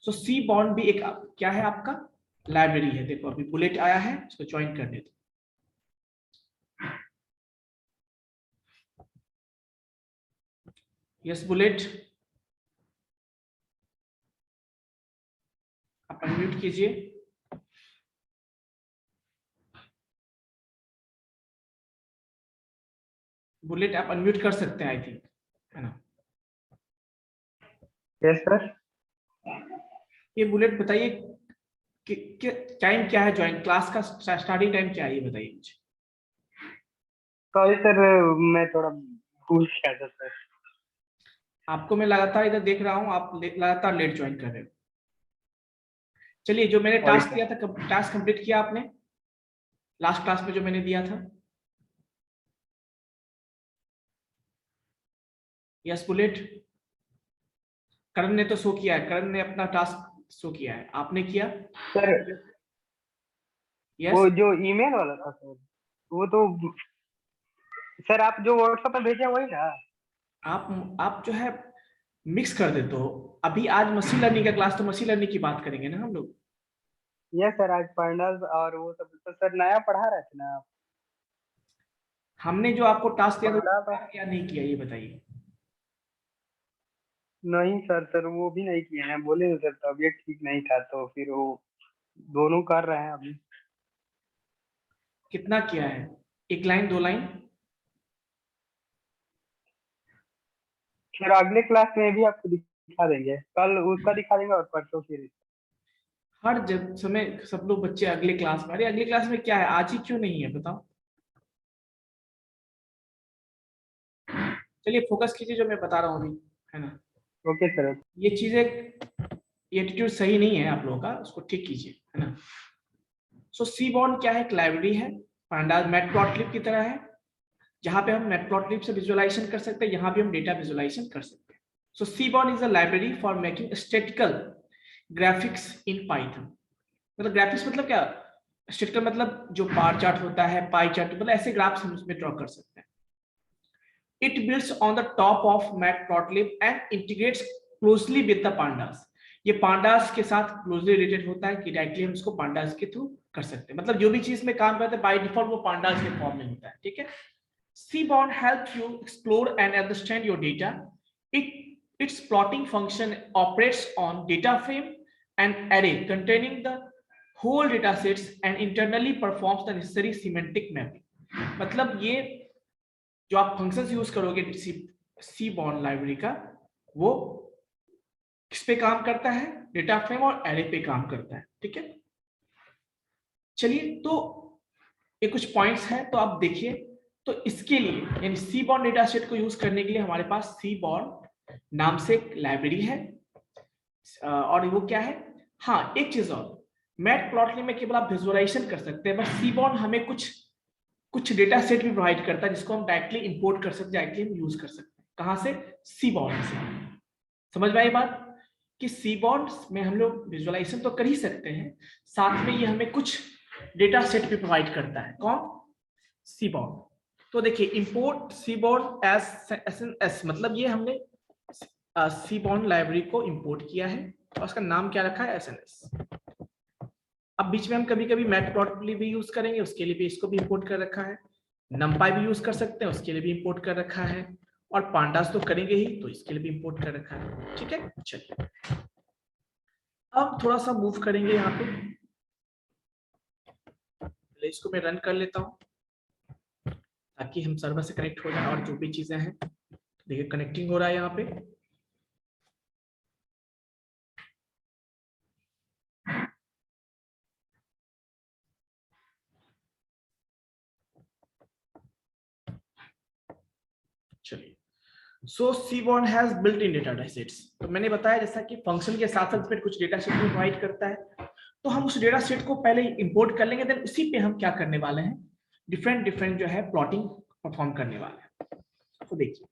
सो सीबॉर्न भी एक क्या है आपका लाइब्रेरी है। देखो अभी बुलेट आया है, इसको ज्वाइन कर देते। यस बुलेट, आप अनम्यूट कीजिए। बुलेट आप अनम्यूट कर सकते हैं आई थिंक, है ना? Yes sir. ये बुलेट बताइए कि टाइम क्या है ज्वाइन क्लास का, स्टार्टिंग टाइम क्या है ये बताइए मुझे। सॉरी सर, मैं थोड़ा भूल गया था सर। आपको मैं लगातार इधर देख रहा हूँ, आप लगातार लेट ज्वाइन कर रहे हो। चलिए, जो मैंने टास्क दिया था, टास्क कंप्लीट किया आपने लास्ट क्लास में जो मैंने दिया था? यस बुलेट, करण ने तो शो किया है, करण ने अपना टास्क शो किया है, आपने किया? सर यस वो जो ईमेल वाला था सर, वो तो सर आप जो व्हाट्सएप पे भेजे वही ना? आप जो है मिक्स कर देते हो। अभी आज मशीन लर्निंग का क्लास, तो मशीन लर्निंग की बात करेंगे ना हम लोग। यस सर, आज पांडास और वो सब तो सर नया पढ़ा रहे थे ना आप? हमने जो आपको टास्क दिया था पांडा का क्या नहीं किया ये बताइए। नहीं सर, सर वो भी नहीं किए हैं, बोले तो सर तबीयत ठीक नहीं था तो फिर वो दोनों कर रहे हैं अभी। कितना किया है, एक लाइन दो लाइन? सर अगले क्लास में भी आपको दिखा देंगे, कल उसका दिखा देंगे और परसों फिर। हर जब समय सब लोग बच्चे अगले क्लास में, अरे अगले क्लास में क्या है, आज ही क्यों नहीं है बताओ। चलिए फोकस कीजिए जो मैं बता रहा हूँ अभी, है ना? Okay sir. ये चीजें, ये एटीट्यूड सही नहीं है आप लोगों का, उसको ठीक कीजिए, है ना? सो सीबॉर्न क्या है, एक लाइब्रेरी है, पांडास मैटप्लॉटलिब की तरह है, जहां पे हम मैटप्लॉटलिब से विजुअलाइजेशन कर सकते हैं, यहाँ भी हम डेटा विजुअलाइजेशन कर सकते हैं। So Seaborn is a library for making statistical graphics in Python. मतलब ग्राफिक्स मतलब क्या, स्टैटिकल मतलब जो बार चार्ट होता है, पाई चार्ट, मतलब ऐसे ग्राफ्स हम उसमें ड्रॉ कर सकते हैं। It builds on the top of matplotlib and integrates closely with the pandas. ये pandas के साथ closely related होता है कि डायरेक्टली हम इसको pandas के थ्रू कर सकते हैं, मतलब जो भी चीज में काम करते हैं बाय डिफॉल्ट वो pandas के फॉर्म में होता है, ठीक है? Seaborn helps you explore and understand your data. It its plotting function operates on data frame and array containing the whole data sets and internally performs the necessary semantic mapping. मतलब ये जो आप functions use करोगे seaborne library का, वो किस पे काम करता है? डेटा फ्रेम और एरे पे काम करता है। ठीक है, चलिए तो ये कुछ पॉइंट्स हैं, तो आप देखिए। तो इसके लिए यानी सीबॉर्न डेटा सेट को यूज करने के लिए हमारे पास सीबॉर्न नाम से एक लाइब्रेरी है। और वो क्या है? हाँ, एक चीज और, मैटप्लॉटली में केवल आप विजुअलाइजेशन कर सकते हैं, बस सीबॉर्न हमें कुछ डेटा सेट भी प्रोवाइड करता है जिसको हम डायरेक्टली इंपोर्ट कर सकते हैं, डायरेक्टली हम यूज कर सकते हैं। कहाँ से? सीबॉर्न से। समझ में आई बात कि सीबॉर्न में हम लोग विजुअलाइजेशन तो कर ही सकते हैं, साथ में ये हमें कुछ डेटा सेट भी प्रोवाइड करता है। कौन? सीबॉर्न। तो देखिए, इंपोर्ट सीबॉर्न एस मतलब ये हमने सीबॉर्न लाइब्रेरी को इंपोर्ट किया है और उसका नाम क्या रखा है? एसएनएस। अब बीच में हम कभी कभी मैटप्लॉटली भी यूज करेंगे, उसके लिए भी इसको भी इंपोर्ट कर रखा है। नंपाई भी यूज कर सकते हैं, उसके लिए भी इंपोर्ट कर रखा है। और पांडास तो करेंगे ही, तो इसके लिए भी इंपोर्ट कर रखा है। ठीक है, चलिए अब थोड़ा सा मूव करेंगे यहाँ पे। इसको मैं रन कर लेता हूँ ताकि हम सर्वर से कनेक्ट हो जाए और जो भी चीजें हैं। देखिए कनेक्टिंग हो रहा है यहाँ पे। चलिए, so Seaborn has built in data sets. तो मैंने बताया जैसा कि फंक्शन के साथ साथ फिर कुछ डेटा सेट भी प्रोवाइड करता है। तो हम उस डेटा सेट को पहले इंपोर्ट कर लेंगे, देन उसी पे हम क्या करने वाले हैं? डिफरेंट जो है प्लॉटिंग परफॉर्म करने वाले हैं। तो देखिए,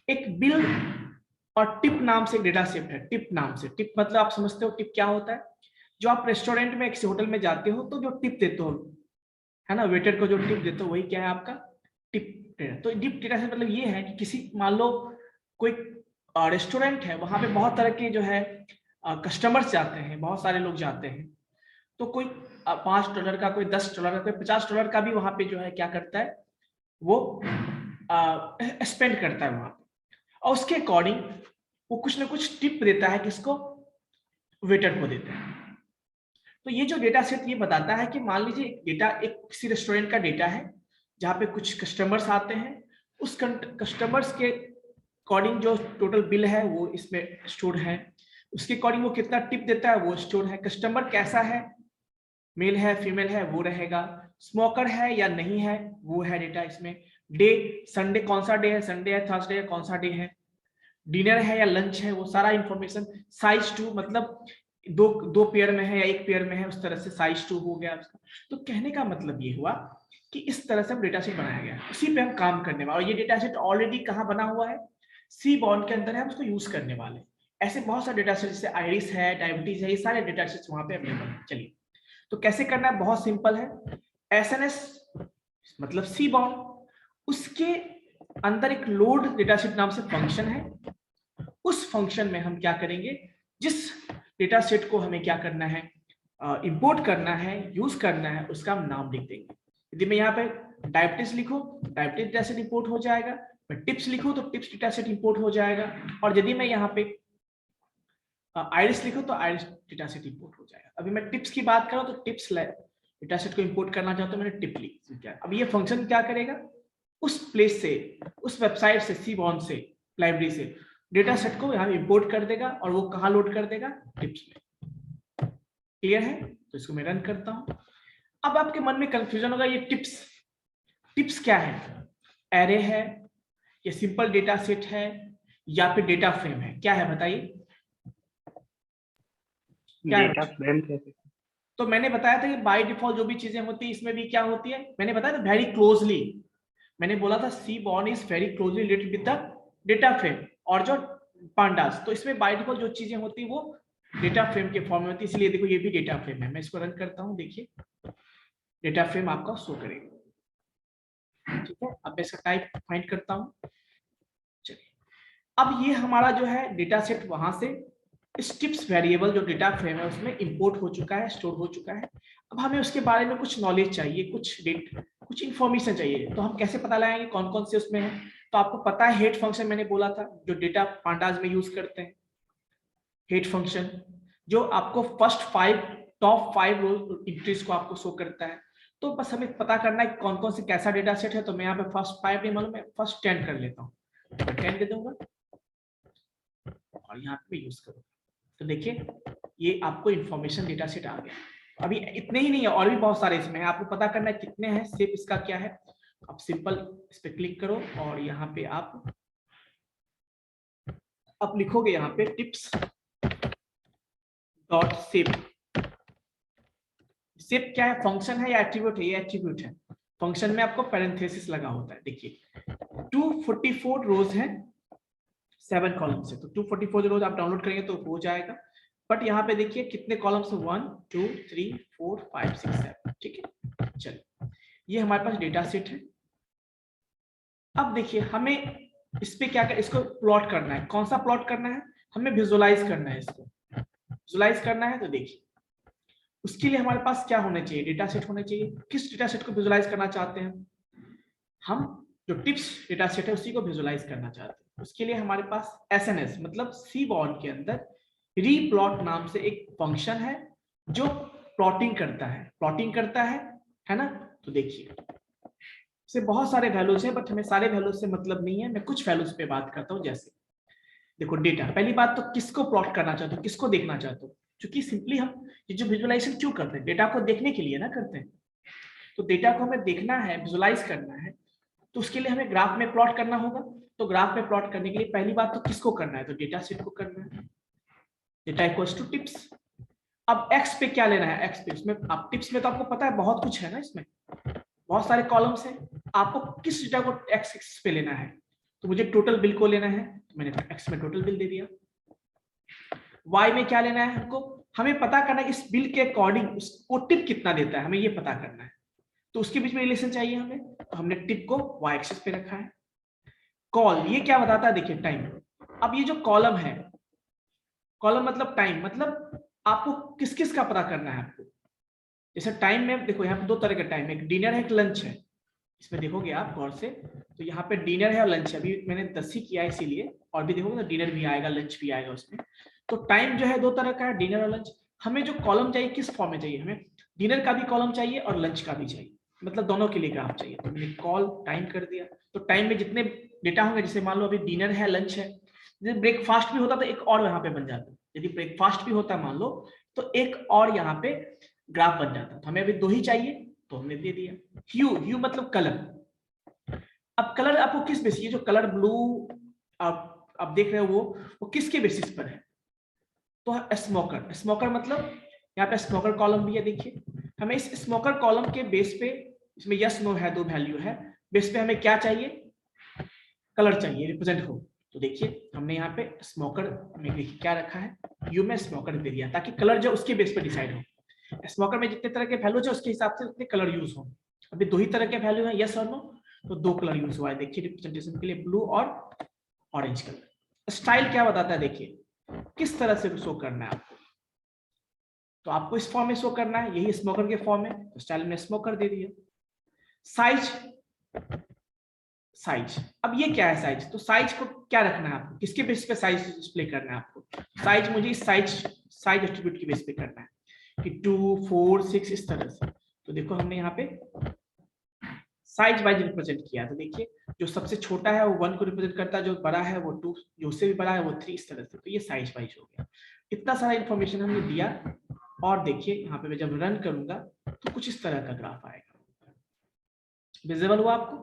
एक बिल और टिप नाम से एक डेटा सेट है। टिप नाम से, टिप मतलब आप समझते हो टिप क्या होता है? जो आप रेस्टोरेंट में किसी होटल में जाते हो तो जो टिप देते हो, है ना, वेटर को जो टिप देते हो, वही क्या है? आपका टिप। तो डिप डेटा सेट मतलब ये है कि किसी, मान लो कोई रेस्टोरेंट है, वहां पे बहुत तरह के जो है कस्टमर्स जाते हैं, बहुत सारे लोग जाते हैं। तो कोई $5 का, कोई $10 का, कोई $50 का भी वहां पे जो है क्या करता है? वो स्पेंड करता है वहां पे, और उसके अकॉर्डिंग वो कुछ ना कुछ टिप देता है, किसको? वेटर को देता है। तो ये जो डेटा सेट ये बताता है कि मान लीजिए डेटा एक किसी रेस्टोरेंट का डेटा है जहाँ पे कुछ कस्टमर्स आते हैं, उस कस्टमर्स के अकॉर्डिंग जो टोटल बिल है वो इसमें स्टोर है, उसके अकॉर्डिंग वो कितना टिप देता है वो स्टोर है। कस्टमर कैसा है, मेल है फीमेल है वो रहेगा, स्मोकर है या नहीं है वो है डेटा इसमें। डे, संडे कौन सा डे है, संडे है, थर्सडे है, कौन सा डे है, डिनर है या लंच है, वो सारा इंफॉर्मेशन। साइज 2 मतलब दो पेयर में है या एक पेयर में है, उस तरह से साइज 2 हो गया उसका। तो कहने का मतलब ये हुआ कि इस तरह से डेटा सेट बनाया गया, उसी पे हम काम करने वाले। और ये डेटा सेट ऑलरेडी कहाँ बना हुआ है? सीबॉर्न के अंदर है, हम उसको यूज करने वाले। ऐसे बहुत सारे डेटा सेट जैसे आइरिस है, डायबिटीज है, ये सारे डेटा सेट्स वहां पे अवेलेबल है। चलिए, तो कैसे करना है? बहुत सिंपल है। एसएनएस मतलब सीबॉर्न, उसके अंदर एक लोड डेटा सेट नाम से फंक्शन है। उस फंक्शन में हम क्या करेंगे? जिस डेटा सेट को हमें क्या करना है? इंपोर्ट करना है, यूज करना है, उसका हम नाम लिख देंगे। यदि मैं यहाँ पे डायबिटीज लिखूं, डायबिटीज डेटा सेट इंपोर्ट हो जाएगा। मैं टिप्स लिखूं तो टिप्स डेटा सेट इंपोर्ट हो जाएगा। और यदि मैं यहाँ पे आइरिस लिखूं तो आइरिस डेटा सेट इंपोर्ट हो जाएगा। अभी मैं टिप्स की बात करूं तो टिप्स डेटा सेट को इंपोर्ट करना चाहता हूं, मैंने टिप लिख दिया। अब ये फंक्शन क्या करेगा? उस प्लेस से, उस वेबसाइट से, सीबॉर्न से, लाइब्रेरी से डेटा सेट को यहाँ इंपोर्ट कर देगा और वो कहाँ लोड कर देगा? टिप्स में। क्लियर है? तो इसको मैं रन करता हूं। अब आपके मन में कंफ्यूजन होगा, ये टिप्स क्या है? एरे है या सिंपल डेटा सेट है या फिर डेटा फ्रेम है? क्या है बताइए? क्या डेटा फ्रेम है? तो मैंने बताया था कि बाय डिफॉल्ट जो भी चीजें होती है इसमें भी क्या होती है, मैंने बताया था वेरी क्लोजली। मैंने बोला था seaborn is very closely related with the data frame और जो पांडास। तो इसमें बाय डिफॉल्ट जो चीजें होती है वो डेटा फ्रेम के फॉर्म में होती है, इसलिए देखो ये भी डेटा फ्रेम है। मैं इसको रन करता हूँ, देखिए डेटा फ्रेम आपका शो करेगा। ठीक है, अब मैं इसका टाइप फाइंड करता हूँ। चलिए, अब ये हमारा जो है डेटा सेट वहां से टिप्स वेरिएबल जो डेटा फ्रेम है उसमें इंपोर्ट हो चुका है, स्टोर हो चुका है। अब हमें उसके बारे में कुछ नॉलेज चाहिए, कुछ इंफॉर्मेशन चाहिए। तो हम कैसे पता लगाएंगे कौन कौन से उसमें है? तो आपको पता है हेड फंक्शन मैंने बोला था, जो डेटा पांडास में यूज करते हैं, हेड फंक्शन जो आपको टॉप 5 रो एंट्रीज को आपको शो करता है। तो बस हमें पता करना है कौन कौन से कैसा डेटा सेट है। तो मैं यहाँ पे फर्स्ट 5 नहीं मालूम, मैं फर्स्ट 10 कर लेता हूँ, 10 दे दूंगा और यहाँ पे यूज करूंगा। तो देखिए ये आपको इंफॉर्मेशन डेटा सेट आ गया। अभी इतने ही नहीं है, और भी बहुत सारे इसमें है, आपको पता करना है कितने हैं, सिर्फ इसका क्या है। आप सिंपल इस पे क्लिक करो और यहाँ पे आप लिखोगे यहाँ पे टिप्स डॉट सेव। सेव क्या है, फंक्शन है या एट्रीब्यूट है? ये एट्रीब्यूट है। फंक्शन में आपको पैरेंथेसिस लगा होता है। देखिए 244 रोज है 7 कॉलम से, तो 244 रोज आप डाउनलोड करेंगे तो हो जाएगा। बट यहाँ पे देखिए कितने कॉलम्स है, 1 2 3 4 5 6 7। ठीक है, चलिए ये हमारे पास डेटा सेट है। अब देखिए हमें इस पे क्या कर, इसको प्लॉट करना है। कौन सा प्लॉट करना है? हमें विजुअलाइज करना है। इसको विजुअलाइज करना है तो देखिए उसके लिए हमारे पास क्या होना चाहिए, डेटा सेट होना चाहिए। किस डेटा सेट को विजुअलाइज करना चाहते हैं हम? जो टिप्स डेटा सेट है उसी को विजुअलाइज करना चाहते हैं। उसके लिए हमारे पास एसएनएस मतलब सीबॉर्न के अंदर रीप्लॉट नाम से एक फंक्शन है जो प्लॉटिंग करता है ना। तो देखिए से बहुत सारे वैल्यूज हैं, बट हमें सारे वैल्यूज से मतलब नहीं है। मैं कुछ वैल्यूज पे बात करता हूँ। जैसे देखो डेटा, पहली बात तो किसको प्लॉट करना चाहते हो, किसको देखना चाहते हो? क्योंकि सिंपली हम ये जो विजुअलाइजेशन क्यों करते हैं, डेटा को देखने के लिए ना करते हैं। तो डेटा को हमें देखना है, विजुअलाइज करना है, तो उसके लिए हमें ग्राफ में प्लॉट करना होगा। तो ग्राफ में प्लॉट करने के लिए पहली बात तो किसको करना है, तो डेटा सेट को करना है। Data equals to tips. अब एक्स पे क्या लेना है, एक्स पे इसमें आप टिप्स में तो आपको पता है बहुत कुछ है ना, इसमें बहुत सारे कॉलम्स हैं। आपको किस डेटा को एक्स एक्सिस पे लेना है, तो मुझे टोटल बिल को लेना है, तो मैंने एक्स में टोटल बिल दे दिया। वाई में क्या लेना है हमको, हमें पता करना है इस बिल के अकॉर्डिंग वो टिप कितना देता है, हमें ये पता करना है। तो उसके बीच में रिलेशन चाहिए हमें, तो हमने टिप को वाई एक्सिस पे रखा है। कॉल ये क्या बताता है, देखिए टाइम। अब ये जो कॉलम है, कॉलम मतलब टाइम, मतलब आपको किस किस का पता करना है आपको। जैसे टाइम में देखो यहाँ पे 2 तरह का टाइम है, एक डिनर है एक लंच है। इसमें देखोगे आप गौर से तो यहाँ पे डिनर है और लंच है। अभी मैंने 10 ही किया है इसीलिए, और भी देखोगे तो डिनर भी आएगा लंच भी आएगा उसमें। तो टाइम जो है 2 तरह का है, डिनर और लंच। हमें जो कॉलम चाहिए किस फॉर्म में चाहिए, हमें डिनर का भी कॉलम चाहिए और लंच का भी चाहिए, मतलब दोनों के लिए ग्राफ चाहिए। तो मैंने कॉल टाइम कर दिया। तो टाइम में जितने डेटा होंगे, जैसे मान लो अभी डिनर है लंच है, यदि ब्रेकफास्ट भी होता तो एक और यहाँ पे बन जाता। यदि ब्रेकफास्ट भी होता मान लो तो एक और यहाँ पे ग्राफ बन जाता। तो हमें अभी 2 ही चाहिए तो हमने दे दिया। ह्यू मतलब कलर। अब कलर आपको किस बेसिस, ये जो कलर ब्लू आप देख रहे हो वो किसके बेसिस पर है, तो स्मोकर मतलब यहाँ पे स्मोकर कॉलम भी है। देखिए हमें इस स्मोकर कॉलम के बेस पे, इसमें यस नो है 2 वैल्यू है, बेस पे हमें क्या चाहिए, कलर चाहिए रिप्रेजेंट हो। तो देखिए हमने यहाँ पे स्मोकर में देखिए क्या रखा है, यू में स्मोकर दे दिया ताकि कलर जो उसके बेस पे डिसाइड हो। स्मोकर में जितने तरह के वैल्यू है उसके हिसाब से उतने कलर यूज हो। अभी 2 ही तरह के वैल्यू है, यस और नो, तो 2 कलर यूज हुआ है। देखिए रिप्रेजेंटेशन के लिए ब्लू और ऑरेंज कलर। स्टाइल क्या बताता है, देखिए किस तरह से शो करना है आपको, तो आपको इस फॉर्म में शो करना है, यही स्मोकर के फॉर्म में, तो स्टाइल में स्मोकर दे दिया। साइज, अब ये क्या है साइज, तो साइज को क्या रखना है आपको, किसके बेस पे साइज डिस्प्ले करना है आपको। साइज मुझे इस साइज एट्रीब्यूट के बेस पे करना है कि 2 4 6 इस तरह से। तो देखो हमने यहाँ पे साइज वाइज रिप्रेजेंट किया। तो देखिए जो सबसे छोटा है वो 1 को रिप्रेजेंट करता है, जो बड़ा है वो 2, जो उससे भी बड़ा है वो 3, इस तरह से। तो ये साइज वाइज हो गया। इतना सारा इंफॉर्मेशन हमने दिया और देखिए यहाँ पे मैं जब रन करूंगा तो कुछ इस तरह का ग्राफ आएगा। विजिबल हुआ आपको?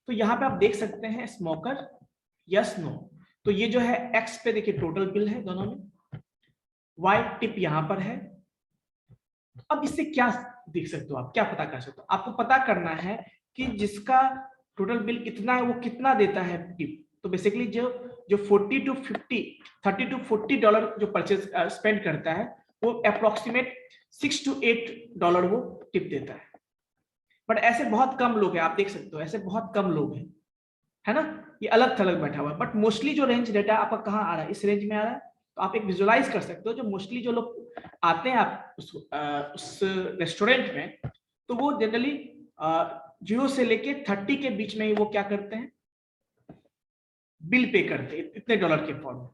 तो यहाँ पे आप देख सकते हैं स्मोकर यस नो। तो ये जो है एक्स पे देखिए टोटल बिल है दोनों में, वाई टिप यहाँ पर है। अब इससे क्या देख सकते हो आप, क्या पता कर सकते हो, आपको पता करना है कि जिसका टोटल बिल कितना है वो कितना देता है टिप। तो बेसिकली जो 30 to 40 डॉलर जो परचेज स्पेंड करता है वो अप्रोक्सीमेट 6 to 8 डॉलर वो टिप देता है। बट ऐसे बहुत कम लोग हैं, आप देख सकते हो ऐसे बहुत कम लोग हैं, है ना, ये अलग थलग बैठा हुआ है। बट मोस्टली जो रेंज डेटा आपका कहाँ आ रहा है, इस रेंज में आ रहा है। तो आप एक विजुअलाइज कर सकते हो, जो मोस्टली जो लोग आते हैं आप उस रेस्टोरेंट में, तो वो जनरली 0 से लेके 30 के बीच में ही वो क्या करते हैं, बिल पे करते हैं इतने डॉलर के फॉर्म में।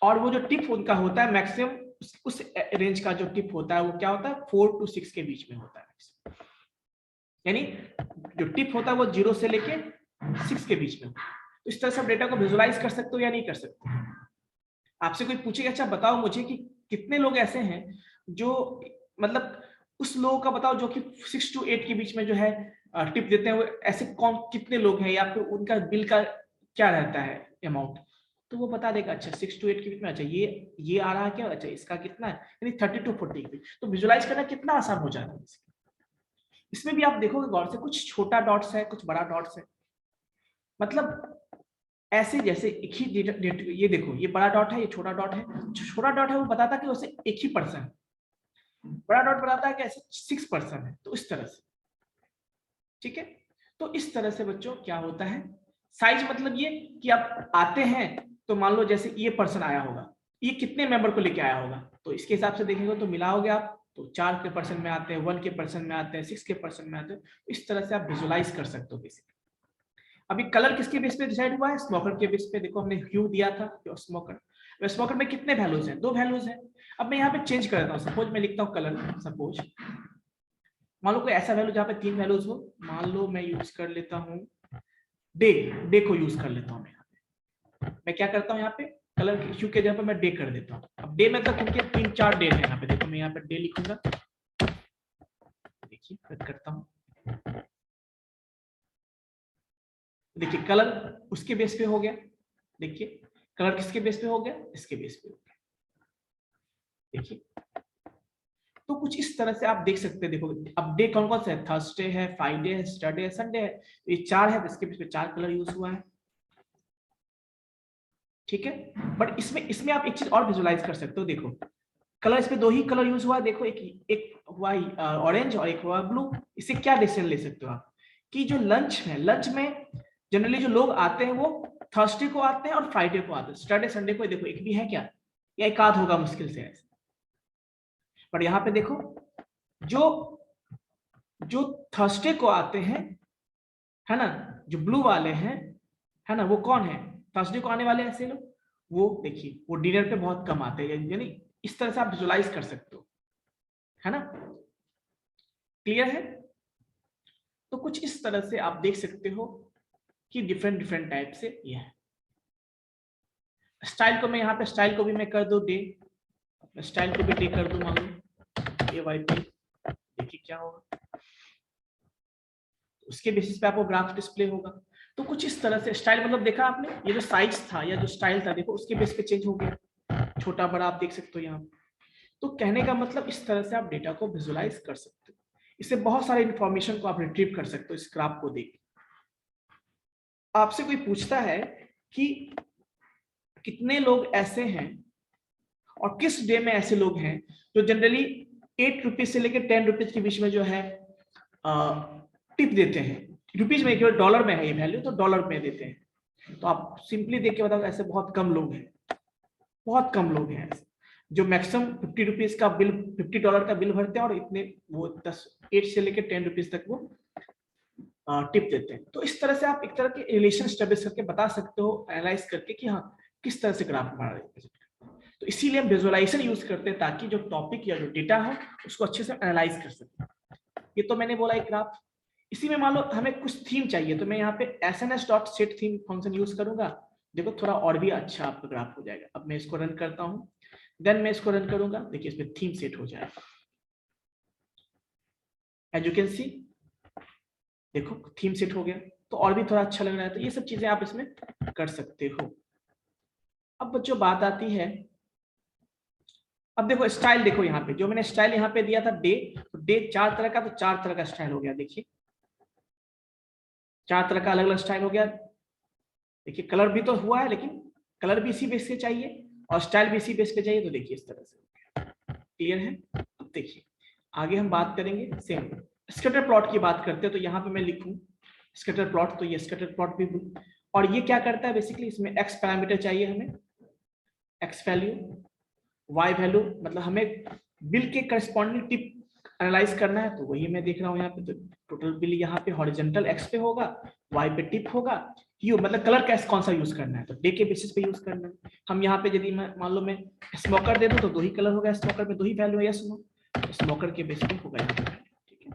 और वो जो टिप उनका होता है मैक्सिमम उस रेंज का जो टिप होता है वो क्या होता है 4 to 6 के बीच में होता है। यानी जो टिप होता है वो 0 से लेके 6 के बीच में। तो इस तरह से आप डेटा को विजुअलाइज कर सकते हो या नहीं कर सकते। आपसे कोई पूछेगा अच्छा बताओ मुझे कि कितने लोग ऐसे हैं जो मतलब उस लोगों का बताओ जो कि 6 to 8 के बीच में जो है टिप देते हैं, वो ऐसे कौन कितने लोग हैं या फिर उनका बिल का क्या रहता है अमाउंट, तो वो बता देगा अच्छा 6 to 8 के बीच में, अच्छा ये आ रहा है क्या, अच्छा इसका कितना है, यानी 30 to 40 के बीच। तो विजुअलाइज करना कितना आसान हो जाता है। इसमें भी आप देखोगे गौर से कुछ छोटा डॉट्स है कुछ बड़ा डॉट्स है, मतलब ऐसे जैसे एक ही ये देखो ये बड़ा डॉट है ये छोटा डॉट है, जो छोटा डॉट है वो बताता है कि उसे 1 ही पर्सन है, बड़ा डॉट बताता है कि ऐसे 6 पर्सन है। तो इस तरह से ठीक है। तो इस तरह से बच्चों क्या होता है साइज, मतलब ये कि आप आते हैं तो मान लो जैसे ये पर्सन आया होगा, ये कितने मेंबर को लेके आया होगा, तो इसके हिसाब से देखेंगे तो मिलाओगे आप तो 4 के पर्सन में आते हैं, 1 के पर्सन में आते हैं, 6 के पर्सन में आते हैं। इस तरह से आप विजुअलाइज कर सकते हो बेसिकली। अभी कलर किसके बेस पे डिसाइड हुआ है, स्मोकर के बेस पे। देखो हमने ह्यू दिया था स्मोकर, स्मोकर में कितने वैल्यूज हैं, 2 वैल्यूज हैं। अब मैं यहाँ पे चेंज कर देता हूँ, सपोज मैं लिखता हूँ कलर, सपोज मान लो कोई ऐसा वैल्यू जहाँ पे 3 वैल्यूज हो, मान लो मैं यूज कर लेता हूँ डे को यूज कर लेता हूँ। मैं क्या करता हूँ यहाँ पे कलर ह्यू के जगह पे मैं डे कर देता हूँ। अब डे मतलब क्योंकि 3-4 डे है यहाँ पे, देखो मैं यहाँ पे डे लिखूंगा, देखिए कट करता हूँ, देखिए कलर उसके बेस पे हो गया, देखिए कलर किसके बेस पे हो गया, इसके बेस पे हो गया, देखिए। तो कुछ इस तरह से आप देख सकते हैं। देखो अब डे कौन कौन सा है, थर्सडे है, फ्राइडे है, सैटरडे है, संडे है, तो ये 4 है, तो इसके बेस पे 4 कलर यूज हुआ है, ठीक है। बट इसमें आप एक चीज और विजुअलाइज कर सकते हो, देखो कलर इसमें 2 ही कलर यूज हुआ है, देखो एक हुआ ऑरेंज और एक हुआ ब्लू। इससे क्या डिसीजन ले सकते हो आप कि जो लंच है, लंच में जनरली जो लोग आते हैं वो थर्सडे को आते हैं और फ्राइडे को आते हैं, सैटरडे संडे को देखो एक भी है क्या, या एक आध होगा मुश्किल से ऐसे। पर यहाँ पे देखो जो थर्सडे को आते हैं है ना, जो ब्लू वाले हैं है ना, वो कौन है, थर्सडे को आने वाले ऐसे लोग, वो देखिए वो डिनर पे बहुत कम आते हैं, यानी इस तरह से आप विजुअलाइज कर सकते हो, है ना, क्लियर है। तो कुछ इस तरह से आप देख सकते हो कि डिफरेंट टाइप से ये है। स्टाइल को मैं यहाँ पे स्टाइल को भी मैं कर दूं डे, स्टाइल को भी डे कर दूं, मान लो AYP, देखिए क्या होगा, उसके बेसिस पे आपको ग्राफ डिस्प्ले होगा। तो कुछ इस तरह से स्टाइल, मतलब देखा आपने ये जो साइज था या जो स्टाइल था, देखो उसके बेस पे चेंज हो गया, छोटा बड़ा आप देख सकते हो यहाँ। तो कहने का मतलब इस तरह से आप डेटा को विजुअलाइज कर सकते हो, इससे बहुत सारे इंफॉर्मेशन को आप रिट्रीव कर सकते हो इस ग्राफ को देख। आपसे कोई पूछता है कि कितने लोग ऐसे हैं और किस डे में ऐसे लोग हैं जो जनरली 8 रुपीज से लेकर 10 रुपीज के बीच में जो है टिप देते हैं, रुपीज में, केवल डॉलर में है ये वैल्यू तो डॉलर में देते हैं। तो आप सिंपली देख के बताओ ऐसे बहुत कम लोग हैं, बहुत कम लोग हैं ऐसे जो मैक्सिमम 50 रुपीज का बिल, $50 का बिल भरते हैं और इतने वो 8 से लेकर 10 रुपीज तक वो टिप देते हैं। तो इस तरह से आप एक तरह के रिलेशन स्टेब्लिश करके बता सकते हो, एनालाइज करके कि हाँ किस तरह से ग्राफ बना रहे हैं। तो इसीलिए हम विजुअलाइजेशन यूज करते हैं ताकि जो टॉपिक या जो डेटा हो उसको अच्छे से एनालाइज कर सकें। ये तो मैंने बोला एक ग्राफ। इसी में मान लो हमें कुछ थीम चाहिए तो मैं यहाँ पे SNS.setTheme फंक्शन यूज करूंगा, देखो थोड़ा और भी अच्छा आपका ग्राफ हो जाएगा। अब मैं इसको रन करता हूँ, देन मैं इसको रन करूंगा, देखिए इसमें थीम सेट हो जाएगा, एज यू कैन सी देखो थीम सेट हो गया, तो और भी थोड़ा अच्छा लग रहा है। तो ये सब चीजें आप इसमें कर सकते हो। अब बच्चों बात आती है, अब देखो स्टाइल, देखो यहाँ पे जो मैंने स्टाइल यहाँ पे दिया था डे, तो डे 4 तरह का, तो 4 तरह का स्टाइल हो गया, देखिए 4 तरह का अलग अलग स्टाइल हो गया। देखिए कलर भी तो हुआ है, लेकिन कलर भी इसी बेस पे चाहिए और स्टाइल भी इसी बेस पे चाहिए, तो देखिए इस तरह से क्लियर है। अब देखिए आगे हम बात करेंगे सेम स्कैटर प्लॉट की बात करते हैं, तो यहाँ पे मैं लिखूं स्कैटर प्लॉट, तो ये स्कैटर प्लॉट भी, और ये क्या करता है बेसिकली, इसमें एक्स पैरामीटर चाहिए हमें, एक्स वैल्यू, वाई वैल्यू, मतलब हमें बिल के करस्पॉन्डिंग टिप एनालाइज करना है तो वही मैं देख रहा हूँ यहाँ पे। तो टोटल बिल यहाँ पे हॉरिजॉन्टल एक्स पे होगा, वाई पे टिप होगा, यू मतलब कलर कैस कौन सा यूज करना है तो डे के बेसिस पे यूज करना है। हम यहाँ पे यदि मैं मान लो मैं स्मोकर दे दूं तो 2 ही कलर होगा, स्मोकर में 2 ही वैल्यू है, यस नो, स्मोकर के बेस पे होगा यहाँ पे, ठीक है।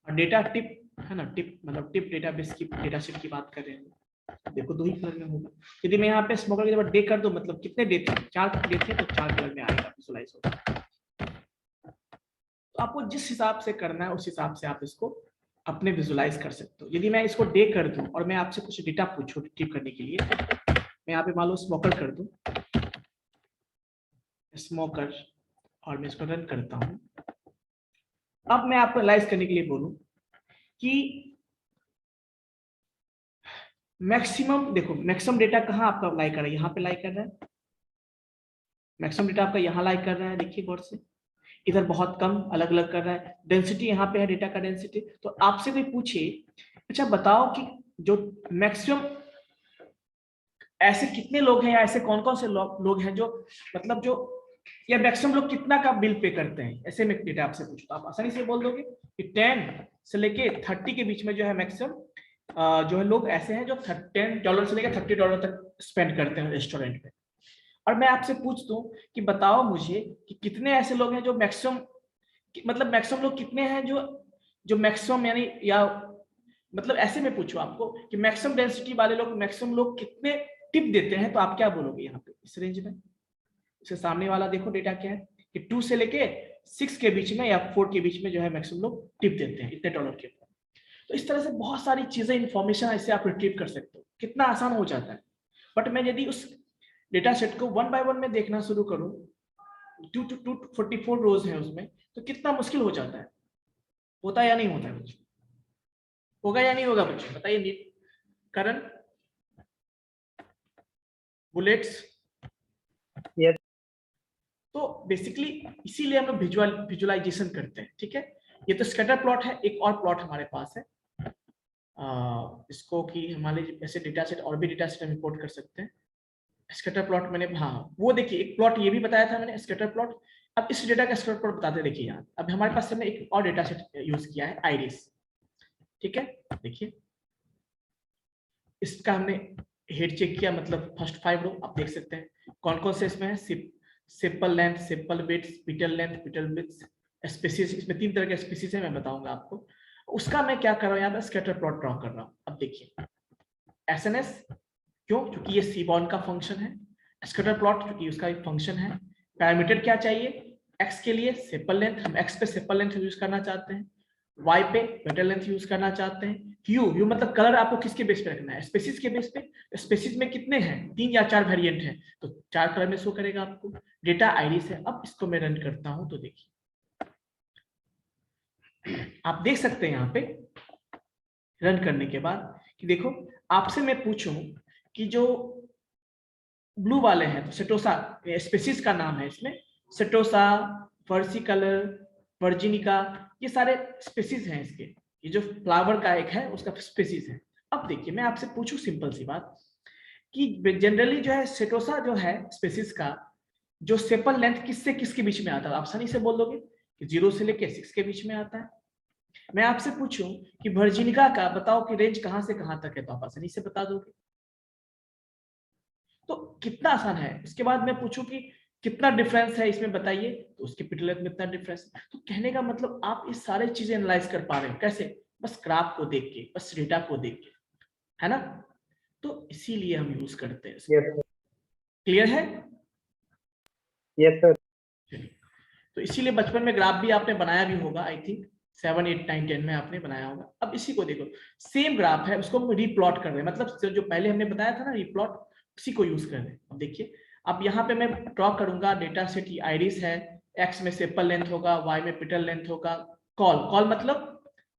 और डेटा टिप है ना, टिप मतलब टिप डेटाबेस की डेटा सेट की बात कर रहे हैं, देखो 2 ही कलर में होगा। यदि मैं यहाँ पे स्मोकर के जब डे कर दो मतलब कितने डे थे, 4 डे थे तो 4 कलर में आएगा, विजुअलाइज होगा। तो आपको जिस हिसाब से करना है उस हिसाब से आप इसको अपने विजुअलाइज कर सकते हो। यदि मैं इसको डे कर दूं और मैं आपसे कुछ डेटा पूछूं रिट्रीव करने के लिए, मैं यहाँ पे मान लो स्मोकर कर दूं, स्मोकर, और मैं इसको रन करता हूं। अब मैं आपको एनालाइज करने के लिए बोलूं कि मैक्सिमम, देखो मैक्सिमम डेटा कहाँ आपका लाई कर रहा है, यहाँ पे लाई कर रहा है, मैक्सिमम डेटा आपका यहाँ लाई कर रहा है, देखिए गौर से। इधर बहुत कम अलग अलग कर रहा है, डेंसिटी यहाँ पे है डेटा का डेंसिटी। तो आपसे कोई पूछे अच्छा बताओ कि जो मैक्सिमम ऐसे कितने लोग हैं या ऐसे कौन कौन से लोग हैं जो मतलब जो या मैक्सिमम लोग कितना का बिल पे करते हैं, ऐसे में डेटा आपसे पूछो तो आप आसानी से बोल दोगे कि 10 से लेके 30 के बीच में जो है मैक्सिमम जो है लोग ऐसे हैं जो $10 से लेकर $30 तक स्पेंड करते हैं रेस्टोरेंट में। और मैं आपसे पूछ दूं कि बताओ मुझे कि कितने ऐसे लोग हैं जो मैक्सिमम मतलब मैक्सिमम लोग कितने हैं जो मैक्सिमम यानी या मतलब ऐसे में पूछो आपको कि मैक्सिमम डेंसिटी वाले लोग मैक्सिमम लोग कितने टिप देते हैं, तो आप क्या बोलोगे यहाँ पे इस रेंज में। इसके सामने वाला देखो डेटा क्या है कि 2 से लेके 6 के बीच में या 4 के बीच में जो है मैक्सिमम लोग टिप देते हैं इतने डॉलर के ऊपर। तो इस तरह से बहुत सारी चीजें इंफॉर्मेशन ऐसे आप रिट्रीव कर सकते हो, कितना आसान हो जाता है। बट मैं यदि उस डेटा सेट को 1 बाय 1 में देखना शुरू करूं, 244 रोज है उसमें, तो कितना मुश्किल हो जाता है। होता या नहीं होता है बच्चों, होगा या नहीं होगा बच्चों बताइए नीट करण बुलेट्स। Yes. तो बेसिकली इसीलिए हम लोग विजुअलाइजेशन करते हैं, ठीक है। ये तो स्कैटर प्लॉट है, एक और प्लॉट हमारे पास है इसको कि हमारे ऐसे डेटा सेट और भी डेटा सेट हम इंपोर्ट कर सकते हैं। स्कैटर प्लॉट मैंने, हाँ वो देखिए एक प्लॉट ये भी बताया था मैंने स्कैटर प्लॉट। अब इस डेटा का स्कैटर प्लॉट बताते देखिए यहाँ, अब हमारे पास हमने एक और डेटा सेट यूज किया है आइरिस, ठीक है। देखिए इसका हमने हेड चेक किया, मतलब फर्स्ट 5 रो आप देख सकते हैं कौन कौन से इसमें है, sepal length, sepal width, petal length, petal width, species. इसमें 3 तरह के स्पीसीज है, मैं बताऊंगा आपको। उसका मैं क्या कर रहा हूँ यहाँ पे स्कैटर प्लॉट ड्रॉ कर रहा हूँ। अब देखिए एसएनएस क्यों, क्योंकि ये सीबॉर्न का फंक्शन है। स्कैटर प्लॉट क्योंकि उसका एक फंक्शन है। पैरामीटर क्या चाहिए एक्स के लिए, सिंपल लेंथ, हम एक्स पे सिंपल लेंथ यूज करना चाहते हैं, वाई पे पिटल लेंथ यूज करना चाहते हैं, यू मतलब कलर आपको किसके बेस पे रखना है, स्पेसिस के बेस पे। स्पेसिस में कितने हैं, 3 या 4 वेरिएंट हैं, तो 4 कलर में शो करेगा आपको। डेटा आइरिस है। अब इसको मैं रन करता हूं तो देखिए आप देख सकते हैं यहाँ पे रन करने के बाद कि देखो आपसे मैं पूछूं कि जो ब्लू वाले हैं तो सेटोसा स्पेसिस का नाम है इसमें, सेटोसा, वर्सिकलर, वर्जिनिका, ये सारे स्पेसिस हैं इसके। ये जो फ्लावर का एक है उसका स्पेसिस है। अब देखिए मैं आपसे पूछूं सिंपल सी बात कि जनरली जो है सेटोसा जो है स्पेसिस का जो सेपल लेंथ किससे किसके बीच में आता है, आप आसानी से बोल दोगे कि 0 से लेके 6 के बीच में आता है। मैं आपसे पूछूं कि वर्जिनिका का बताओ कि रेंज कहां से कहां तक है, तो आप आसानी से बता दोगे। तो कितना आसान है। उसके बाद मैं पूछूं कि कितना डिफरेंस है इसमें बताइए, तो उसके पिटल लेंथ में इतना डिफरेंस। तो कहने का मतलब आप इस सारे चीजें एनालाइज कर पा रहे हो कैसे, बस ग्राफ को देख के, बस डेटा को देख के, है ना। तो इसीलिए हम यूज करते हैं। Yes, sir. क्लियर है। Yes, sir. तो इसीलिए बचपन में ग्राफ भी आपने बनाया भी होगा, आई थिंक 7, 8, 9, 10 में आपने बनाया होगा। अब इसी को देखो सेम ग्राफ है, उसको हम रिप्लॉट कर रहे हैं, मतलब जो पहले हमने बताया था ना रिप्लॉट, उसी को यूज कर रहे हैं। अब देखिए अब यहाँ पे मैं ड्रॉ करूंगा डेटा सेट, आइरिस है, एक्स में सेपल लेंथ होगा, वाई में पिटल लेंथ होगा, कॉल मतलब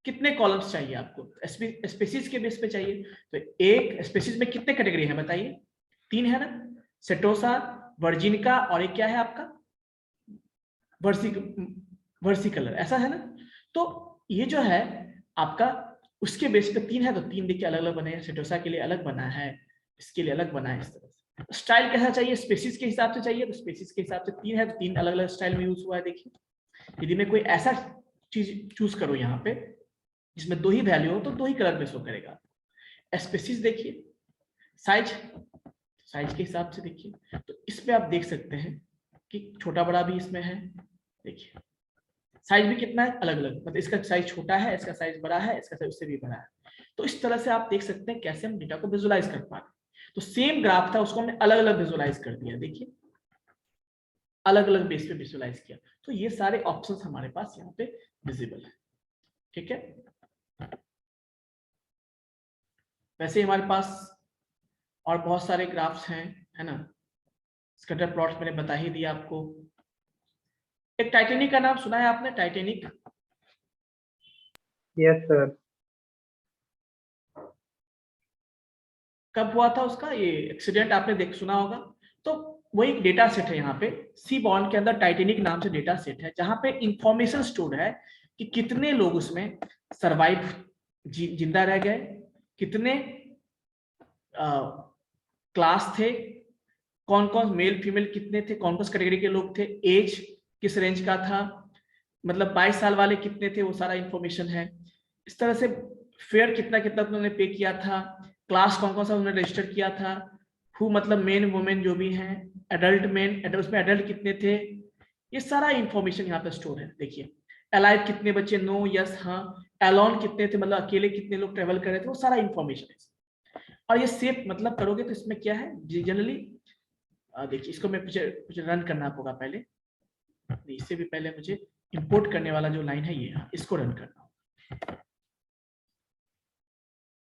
कितने कॉलम्स चाहिए आपको, स्पेसिस के बेस पे चाहिए। तो एक स्पेसिस में कितने कैटेगरी है बताइए, 3 है ना, सेटोसा, वर्जिनिका और एक क्या है आपका वर्सिकलर, ऐसा है ना। तो ये जो है आपका उसके बेस पे 3 है, तो 3 देखिए अलग अलग बने हैं, सेटोसा के लिए अलग बना है, इसके लिए अलग बना है। इस तरह से स्टाइल कैसा चाहिए, स्पेसिस के हिसाब से चाहिए, तो स्पेसिस के हिसाब से 3 है, तो 3 अलग अलग स्टाइल में यूज हुआ है। देखिए यदि मैं कोई ऐसा चीज चूज करो यहाँ पे, जिसमें 2 ही वैल्यू हो तो 2 ही कलर में शो करेगा। स्पेसिस देखिए, साइज के हिसाब से देखिए, तो इसमें आप देख सकते हैं कि छोटा बड़ा भी इसमें है। देखिए साइज भी कितना है, अलग अलग, मतलब इसका साइज छोटा है, इसका साइज बड़ा है, इसका साइज उससे भी बड़ा है। तो इस तरह से आप देख सकते हैं कैसे हम डेटा को विजुलाइज कर पा रहे हैं। तो सेम ग्राफ था, उसको हमने अलग अलग विजुलाइज कर दिया। देखिए अलग अलग बेस पे विजुलाइज किया। तो ये सारे ऑप्शंस हमारे पास यहाँ पे विजिबल है। ठीक है, वैसे ही हमारे पास और बहुत सारे ग्राफ्स हैं, है ना। स्कैटर प्लॉट्स मैंने बता ही दिया आपको। एक टाइटेनिक का नाम सुना है आपने, टाइटेनिक? Yes sir. कब हुआ था उसका ये एक्सीडेंट, आपने सुना होगा। तो वही एक डेटा सेट है यहाँ पे, सी बॉन्ड के अंदर टाइटेनिक नाम से डेटा सेट है, जहां पे इंफॉर्मेशन स्टोर है कि कितने लोग उसमें सरवाइव जिंदा रह गए, कितने क्लास थे, कौन कौन मेल फीमेल कितने थे, कौन कौन कैटेगरी के लोग थे, एज किस रेंज का था, मतलब 22 साल वाले कितने थे, वो सारा इंफॉर्मेशन है। इस तरह से फेयर कितना कितना उन्होंने पे किया था, क्लास कौन कौन सा उन्होंने रजिस्टर किया था, हु मतलब मेन वुमेन जो भी हैं, एडल्ट मेन, उसमें एडल्ट कितने थे, ये सारा इंफॉर्मेशन यहाँ पे स्टोर है। देखिए अलाइव कितने बच्चे, नो, यस, हाँ, एलोन कितने थे, मतलब अकेले कितने लोग ट्रेवल कर रहे थे, वो सारा इंफॉर्मेशन है। और ये सेव मतलब करोगे तो इसमें क्या है जनरली, देखिए इसको मैं मुझे रन करना होगा पहले, इससे भी पहले मुझे इंपोर्ट करने वाला जो लाइन है ये, इसको रन करना होगा।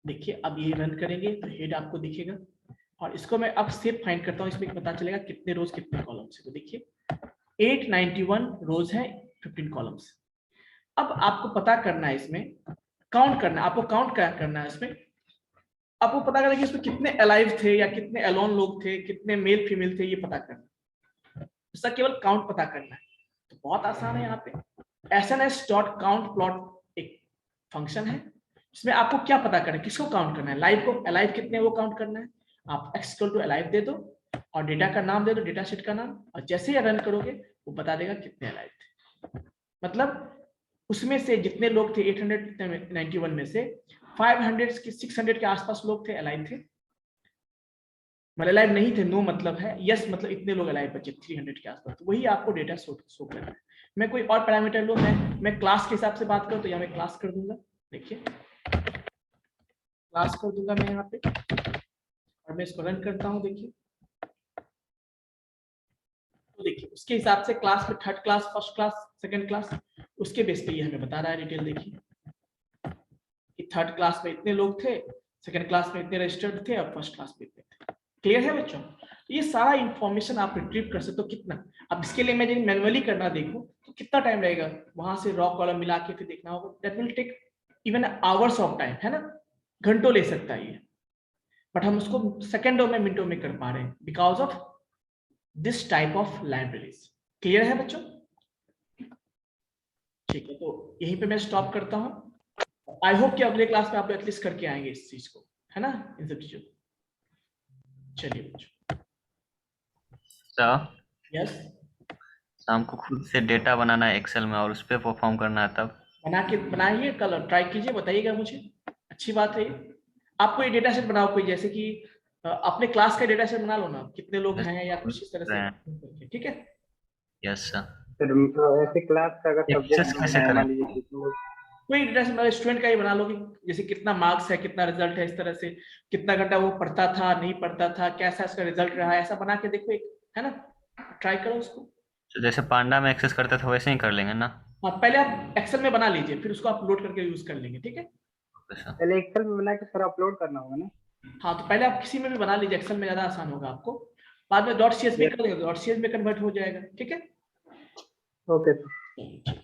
देखिए अब ये रन करेंगे तो हेड आपको दिखेगा, और इसको मैं अब सेव फाइंड करता हूँ, इसमें पता चलेगा कितने रोज कितने कॉलम्स है। तो देखिए 891 रोज है, 15 कॉलम्स। अब आपको पता करना है, इसमें काउंट करना है, आपको काउंट क्या करना है, इसमें आपको पता करना है कि इसमें कितने अलाइव थे या कितने अलोन लोग थे, कितने मेल फीमेल थे, ये पता करना, इसका केवल काउंट पता करना है। तो बहुत आसान है, यहाँ पे sns.count प्लॉट एक फंक्शन है, इसमें आपको क्या पता करना है, किसको काउंट करना है, लाइव को, अलाइव कितने वो काउंट करना है। आप x=अलाइव दे दो और डेटा का नाम दे दो, डेटा सेट का नाम, और जैसे ही रन करोगे वो बता देगा कितने अलाइव थे। मतलब उसमें से जितने लोग थे 891 में से 500 के 600 के आसपास लोग थे अलाइव थे, मतलब अलाइव नहीं थे, नो मतलब है, यस मतलब इतने लोग अलाइव बचे 300 के आसपास। तो वही आपको डेटा शो करना है। मैं कोई और पैरामीटर लो, मैं क्लास के हिसाब से बात करूं तो यहाँ मैं क्लास कर दूंगा। देखिए क्लास कर दूंगा मैं यहाँ पे, और मैं इसको रन करता हूँ। देखिए तो देखिए उसके हिसाब से क्लास में third class, first class, second class, उसके बेस पे ये हमें बता रहा है डिटेल। देखिए कि थर्ड क्लास में इतने लोग थे, सेकंड क्लास में इतने रजिस्टर्ड थे, और फर्स्ट क्लास में इतने थे। क्लियर है बच्चों? तो ये सारा इंफॉर्मेशन आप रिट्रीव कर सकते हो। कितना, अब इसके लिए मैं मैनुअली करना देखूं तो कितना टाइम लगेगा, वहां से रॉ कॉलम मिला के फिर देखना होगा, that will take even hours of time, है ना, घंटों ले सकता है ये। बट हम उसको सेकंडों में, मिनटों में कर पा रहे हैं because of this type of libraries. Clear है बच्चों? ठीक है, तो यहीं पे मैं स्टॉप करता हूं। आई होप कि अगले क्लास में आप एटलीस्ट करके आएंगे इस चीज को, है ना, इन सब चीजों। चलिए बच्चों। यस, शाम को खुद से डेटा बनाना है एक्सेल में और उस पर परफॉर्म करना है, तब बनाइए, कल ट्राई कीजिए, बताइएगा मुझे। अच्छी बात है ये। आपको ये डेटा सेट बनाओ कोई, जैसे कि अपने क्लास का डेटा सेट बना लो ना, कितने लोग हैं या कुछ इस तरह से, ठीक है। Yes sir. सर तो ऐसे क्लास का अगर एक्सेस सब्जेक्ट कैसे है, करें? मान लीजिए तो कोई डेटा सेट स्टूडेंट का ही बना लोगे, जैसे कितना मार्क्स है, कितना रिजल्ट है, इस तरह से कितना घंटा वो पढ़ता था, नहीं पढ़ता था, कैसा इसका रिजल्ट रहा है, ऐसा बना के देखो एक, है ना, ट्राई करो उसको। तो जैसे पांडा में एक्सेस करते थे वैसे ही कर लेंगे ना? हाँ, पहले आप एक्सेल में बना लीजिए, फिर उसको आप लोड करके यूज कर लेंगे, ठीक है। पहले एक्सेल में बना के सर अपलोड करना होगा ना? हाँ, तो पहले आप किसी में भी बना लीजिए, एक्सेल में ज्यादा आसान होगा आपको, बाद में .cs में कर लेंगे, .cs में कन्वर्ट हो जाएगा, ठीक है। Okay sir.